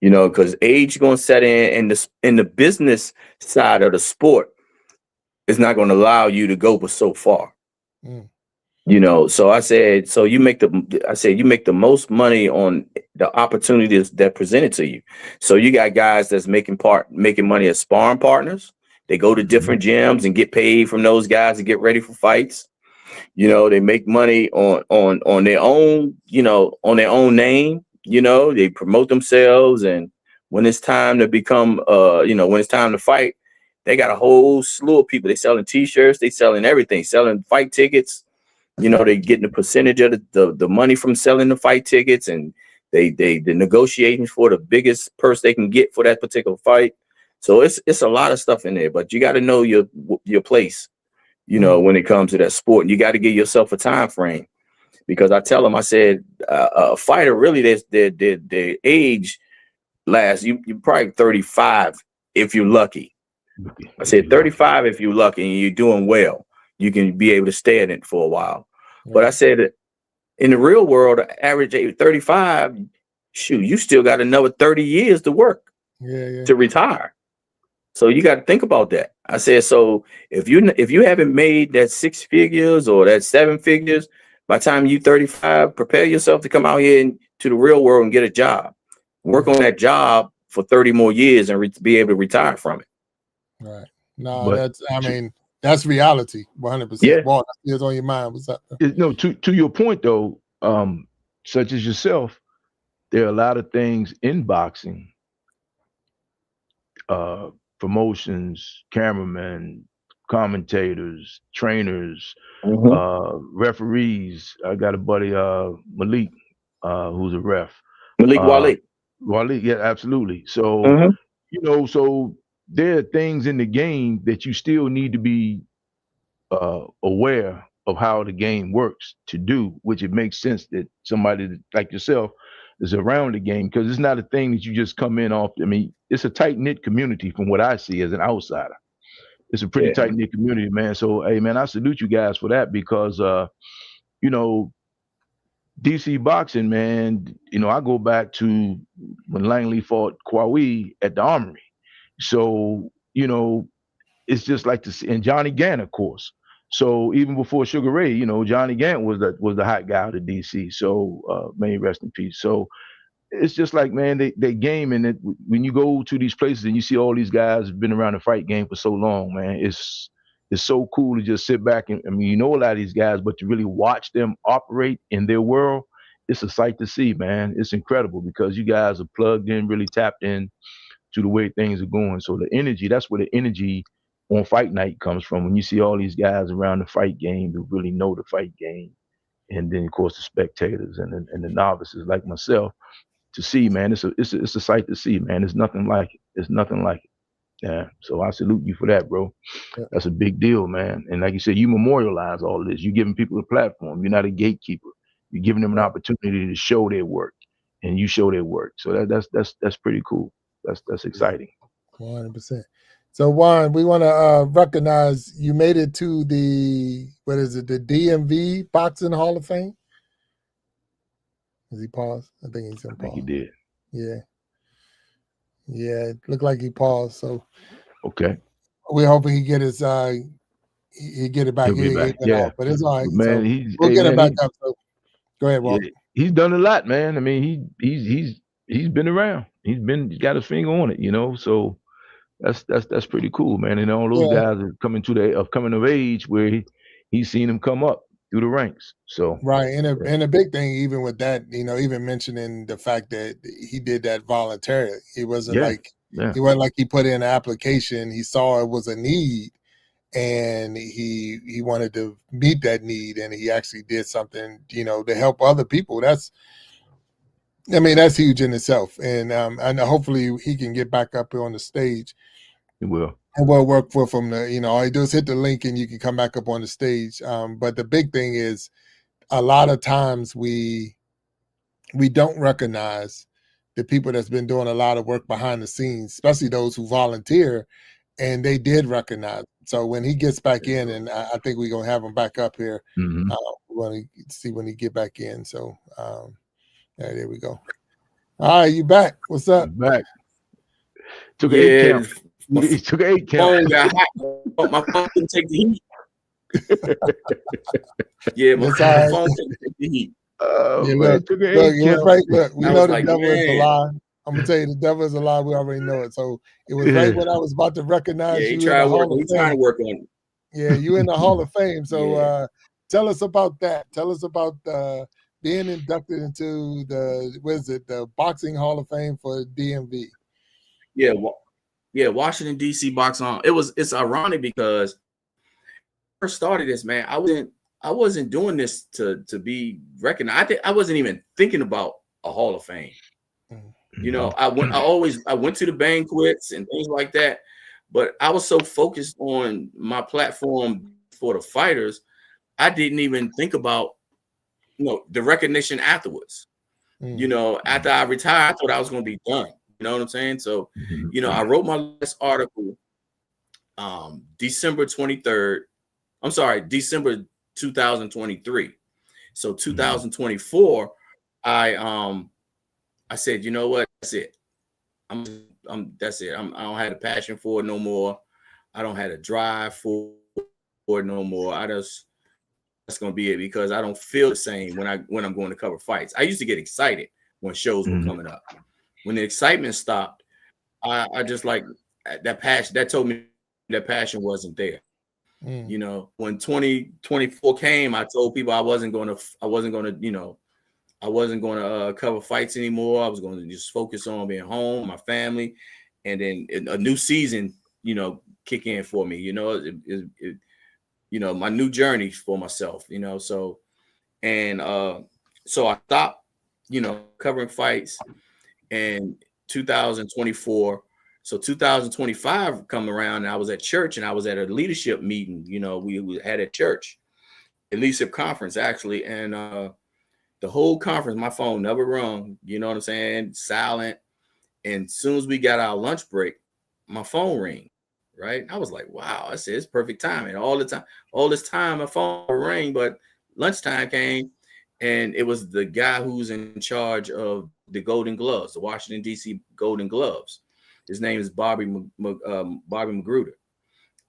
Because age is going to set in the business side of the sport is not going to allow you to go but so far. Mm. So I said, you make the most money on the opportunities that presented to you. So you got guys that's making money as sparring partners. They go to different gyms and get paid from those guys to get ready for fights. They make money on their own, on their own name. They promote themselves, and when it's time to become, when it's time to fight, they got a whole slew of people. They selling T-shirts, they selling everything, selling fight tickets. They getting a percentage of the money from selling the fight tickets, and the negotiations for the biggest purse they can get for that particular fight. So it's a lot of stuff in there, but you got to know your place, when it comes to that sport, and you got to give yourself a time frame. Because I tell them, I said, a fighter really, their age lasts. You probably 35 if you're lucky. I said 35 if you're lucky and you're doing well, you can be able to stay in it for a while. But I said that in the real world, average age 35, shoot, you still got another 30 years to work to retire. So you got to think about that. I said, so if you haven't made that 6 figures or that 7 figures by the time you 35, prepare yourself to come out here to the real world and get a job. Work on that job for 30 more years and be able to retire from it. Right. No, But that's reality, 100%. Yeah. Boy, that's on your mind. What's up? no, to your point though, such as yourself, there are a lot of things in boxing, promotions, cameramen, commentators, trainers, referees. I got a buddy, Malik, who's a ref. Malik Wale. Wale, yeah, absolutely. So, so there are things in the game that you still need to be aware of how the game works to do, which it makes sense that somebody like yourself is around the game, because it's not a thing that you just come in off. I mean, it's a tight knit community from what I see as an outsider. It's a pretty tight knit community, man. So, hey, man, I salute you guys for that, because, DC boxing, man, I go back to when Langley fought Kwawi at the Armory. So, it's just like and Johnny Gant, of course. So even before Sugar Ray, Johnny Gant was the hot guy out of DC. So may he rest in peace. So it's just like, man, they game, and when you go to these places and you see all these guys have been around the fight game for so long, man, it's so cool to just sit back and, I mean, a lot of these guys, but to really watch them operate in their world, it's a sight to see, man. It's incredible, because you guys are plugged in, really tapped in to the way things are going. So the energy, that's where the energy on fight night comes from, when you see all these guys around the fight game who really know the fight game, and then of course the spectators and the novices like myself to see, man. It's a sight to see, man. It's nothing like it. It's nothing like it. Yeah. So I salute you for that, bro. Yeah. That's a big deal, man. And like you said, you memorialize all of this. You're giving people a platform. You're not a gatekeeper. You're giving them an opportunity to show their work, and you show their work. So that's pretty cool. That's exciting. 100%. So Juan, we want to recognize you made it to the, what is it, the DMV Boxing Hall of Fame? Is he paused? I think he's gonna pause. I think he did. Yeah. Yeah, it looked like he paused. So okay. We're hoping he get his he get it back. Yeah. But it's all right. But man, so we'll get it back up. So go ahead, Walt. Yeah, he's done a lot, man. I mean, he's been around. He's got his finger on it, you know. So that's pretty cool, man. And all those guys are coming of age where he's seen them come up through the ranks. So right, and a big thing, even with that, you know, even mentioning the fact that he did that voluntarily. He wasn't he wasn't like he put in an application. He saw it was a need, and he wanted to meet that need, and he actually did something, you know, to help other people. That's huge in itself, and hopefully he can get back up on the stage. He will. And we'll work with him to, you know, all you do is hit the link and you can come back up on the stage. But the big thing is, a lot of times we don't recognize the people that's been doing a lot of work behind the scenes, especially those who volunteer, and they did recognize. So when he gets back in, and I think we're gonna have him back up here. Mm-hmm. We're gonna see when he get back in. So there we go. All right, you back? What's up? I'm back. Took an 8 count. He took an 8 count. My phone couldn't take the heat. Yeah, my phone couldn't take the heat. Look, we know the devil is a lie. I'm gonna tell you, the devil is a lie. We already know it. So it was right when I was about to recognize you. He's trying to work on it. Yeah, you in the Hall of Fame. So tell us about that. Tell us about being inducted into the Boxing Hall of Fame for DMV. Yeah, Washington D.C. Boxing. It's ironic because I first started this, man. I wasn't doing this to be recognized. I wasn't even thinking about a Hall of Fame. You know, I went to the banquets and things like that, but I was so focused on my platform for the fighters, I didn't even think about, you know, the recognition afterwards. You know, after I retired, I thought I was going to be done. You know what I'm saying? So, you know, I wrote my last article December 2023. So 2024, I said, you know what? That's it. That's it. I don't have a passion for it no more. I don't have a drive for it no more. That's gonna be it, because I don't feel the same when I'm going to cover fights. I used to get excited when shows were coming up. When the excitement stopped, I just like that passion. That told me that passion wasn't there. You know, when 2024 came, I told people I wasn't going to cover fights anymore. I was going to just focus on being home, my family, and then a new season, you know, kick in for me. You know, you know, my new journey for myself. You know, so I stopped, you know, covering fights in 2024. So 2025 come around, and I was at church, and I was at a leadership meeting. You know, we had at church, a leadership conference actually, and the whole conference, my phone never rung. You know what I'm saying? Silent. And as soon as we got our lunch break, my phone rang. Right? I was like, wow. I said, it's perfect timing. All this time, my phone rang, but lunchtime came, and it was the guy who's in charge of the Golden Gloves, the Washington D.C. Golden Gloves. His name is Bobby Magruder,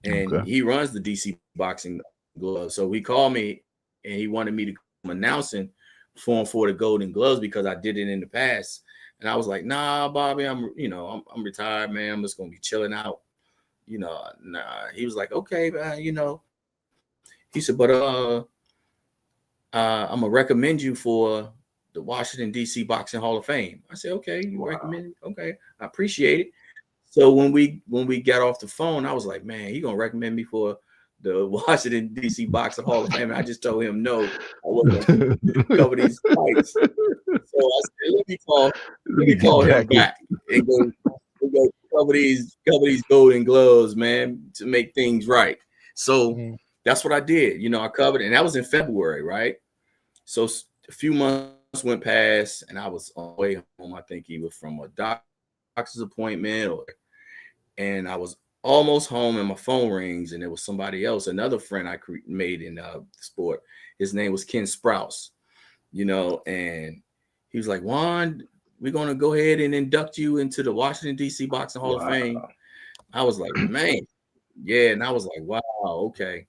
and he runs the DC Boxing Gloves. So he called me, and he wanted me to come announcing for the Golden Gloves because I did it in the past. And I was like, nah, Bobby, I'm retired, man. I'm just gonna be chilling out. You know, nah. He was like, okay, man, you know. He said, but I'm gonna recommend you for the Washington D.C. Boxing Hall of Fame. I said, okay, you recommend it? Okay, I appreciate it. So when we got off the phone, I was like, man, he gonna recommend me for the Washington D.C. Boxing Hall of Fame. And I just told him no, I wasn't gonna cover these fights. So I said, let me call him back and go cover these Golden Gloves, man, to make things right. So that's what I did. You know, I covered it, and that was in February, right? So a few months went past, and I was on the way home. I think he was from a doctor's appointment, and I was almost home, and my phone rings, and it was somebody else, another friend I made in the sport. His name was Ken Sprouse, you know, and he was like, Juan, we're going to go ahead and induct you into the Washington, D.C. Boxing Hall of Fame. I was like, man, yeah. And I was like, wow, okay.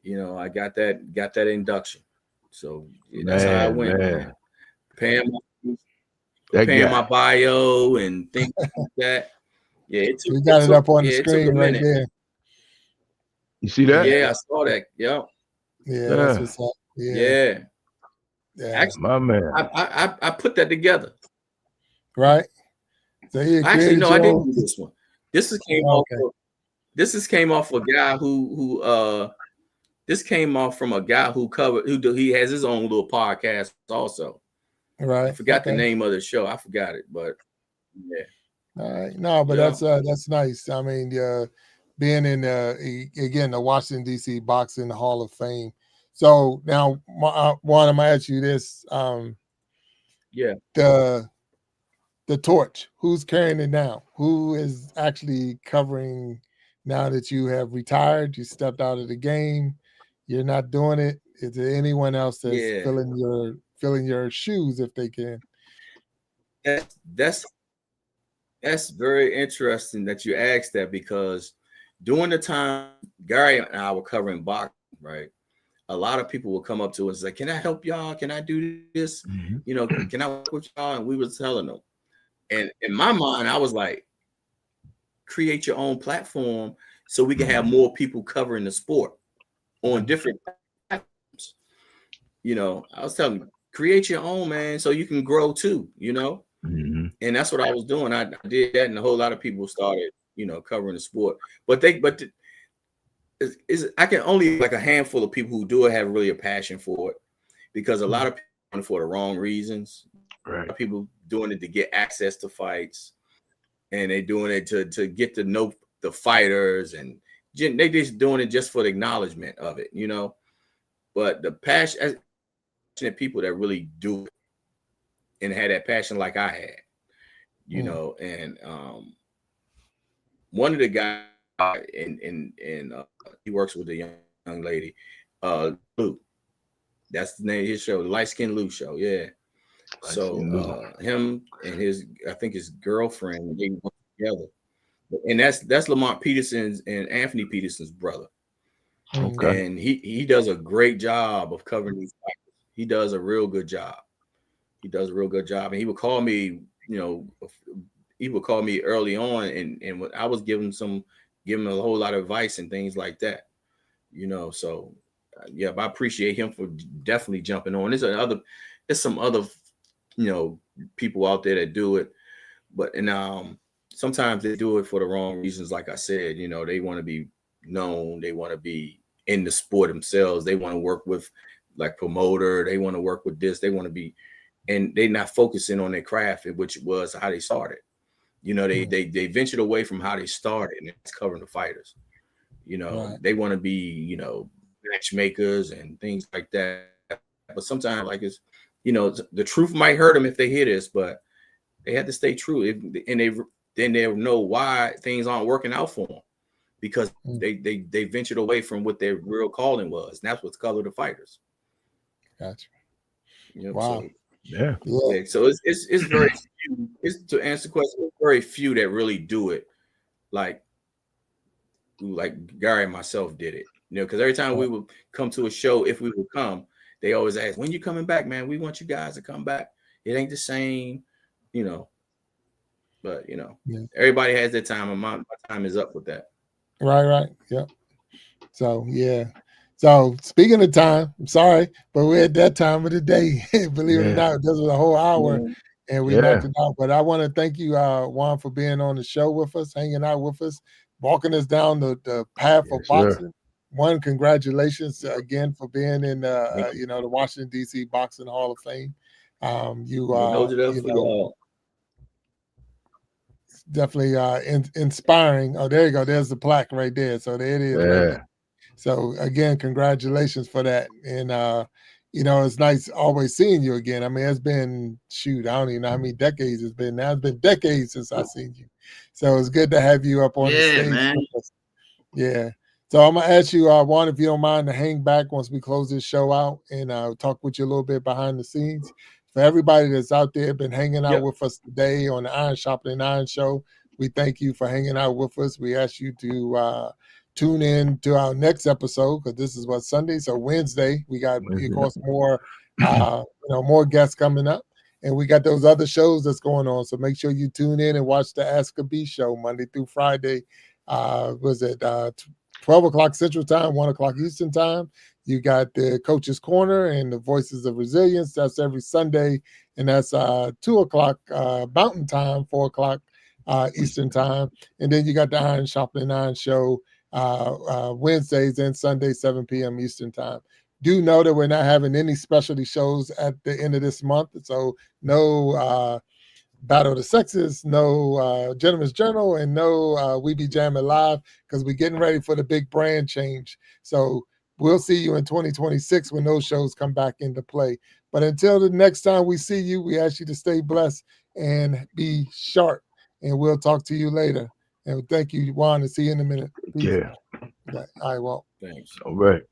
You know, I got that induction. So that's how I went, man. Paying my bio and things like that. Yeah, you got it up on the screen right there. You see that? Yeah, I saw that. Yeah. Yeah, that's what's up. Yeah. Actually, my man. I put that together. Right. So actually, no, I didn't do this one. This came off a guy who this came off from a guy who he has his own little podcast also. Right. I forgot the name of the show. I forgot it, but yeah. All right. No, but that's nice. I mean, being in again the Washington D.C. Boxing Hall of Fame. So now, Juan, I'm gonna ask you this. The torch. Who's carrying it now? Who is actually covering now that you have retired? You stepped out of the game. You're not doing it. Is there anyone else that's filling your shoes if they can? That's very interesting that you asked that, because during the time Gary and I were covering boxing, right, a lot of people would come up to us like, can I help y'all? Can I do this? Mm-hmm. You know, can I work with y'all? And we were telling them. And in my mind, I was like, create your own platform so we can have more people covering the sport on different platforms. You know, I was telling them, create your own, man, so you can grow too, you know? Mm-hmm. And that's what I was doing. I did that, and a whole lot of people started, you know, covering the sport. But I can only like a handful of people who do it have really a passion for it, because a lot of people doing it for the wrong reasons. Right. A lot of people doing it to get access to fights, and they're doing it to get to know the fighters, and they just doing it just for the acknowledgement of it, you know. But the passionate people that really do it and had that passion like I had, you know, and one of the guys and he works with a young lady, Lou. That's the name of his show, the Light Skin Lou Show. Yeah. So him and I think his girlfriend, they work together, and that's Lamont Peterson's and Anthony Peterson's brother. Okay. And he does a great job of covering these fights. He does a real good job. And he would call me, you know, early on, and I was giving him a whole lot of advice and things like that, you know. So yeah, but I appreciate him for definitely jumping on. There's some other, you know, people out there that do it, but sometimes they do it for the wrong reasons. Like I said, you know, they want to be known, they want to be in the sport themselves, they want to work with like promoter, they want to work with this, they want to be, and they're not focusing on their craft, which was how they started. You know, they ventured away from how they started, and it's covering the fighters. You know, they want to be, you know, matchmakers and things like that. But sometimes, like, it's, you know, the truth might hurt them if they hear this, but they have to stay true, and then they'll know why things aren't working out for them, because they ventured away from what their real calling was, and that's what's colored the fighters. Gotcha. You know, wow. So, yeah. So it's very few. To answer the question, it's very few that really do it like Gary and myself did it. You know, because every time we would come to a show, if we would come, they always ask, when you coming back, man? We want you guys to come back. It ain't the same, you know. But, you know, everybody has their time, and my time is up with that. Right. Yep. So, yeah. So, speaking of time, I'm sorry, but we're at that time of the day. Believe it or not, this was a whole hour. and we knocked it out. But I want to thank you, Juan, for being on the show with us, hanging out with us, walking us down the path of boxing. One, congratulations again for being in the Washington D.C. Boxing Hall of Fame. Definitely inspiring. Oh, there you go. There's the plaque right there. So there it is. Right there. So again, congratulations for that. And it's nice always seeing you again. I mean, it's been I don't even know how many decades it's been now. It's been decades since I've seen you. So it's good to have you up on the stage. Man. Yeah. So I'm gonna ask you, Juan, if you don't mind, to hang back once we close this show out and talk with you a little bit behind the scenes. For everybody that's out there been hanging out with us today on the Iron Sharpening Iron Show, we thank you for hanging out with us. We ask you to tune in to our next episode, because this is Sunday. So Wednesday, we got, of course, more more guests coming up. And we got those other shows that's going on. So make sure you tune in and watch the Ask a B show Monday through Friday. 12 o'clock Central Time, 1 o'clock Eastern Time. You got the Coach's Corner and the Voices of Resilience. That's every Sunday. And that's 2 o'clock Mountain Time, 4 o'clock Eastern Time. And then you got the Iron Sharpening Iron Show Wednesdays and Sundays, 7 p.m. Eastern Time. Do know that we're not having any specialty shows at the end of this month. So no Battle of the Sexes, no Gentleman's Journal, and no We Be Jamming Live, because we're getting ready for the big brand change. So we'll see you in 2026 when those shows come back into play. But until the next time we see you, we ask you to stay blessed and be sharp. And we'll talk to you later. And thank you, Juan, and see you in a minute. Peace. Yeah. Okay. All right, well. Thanks. All right.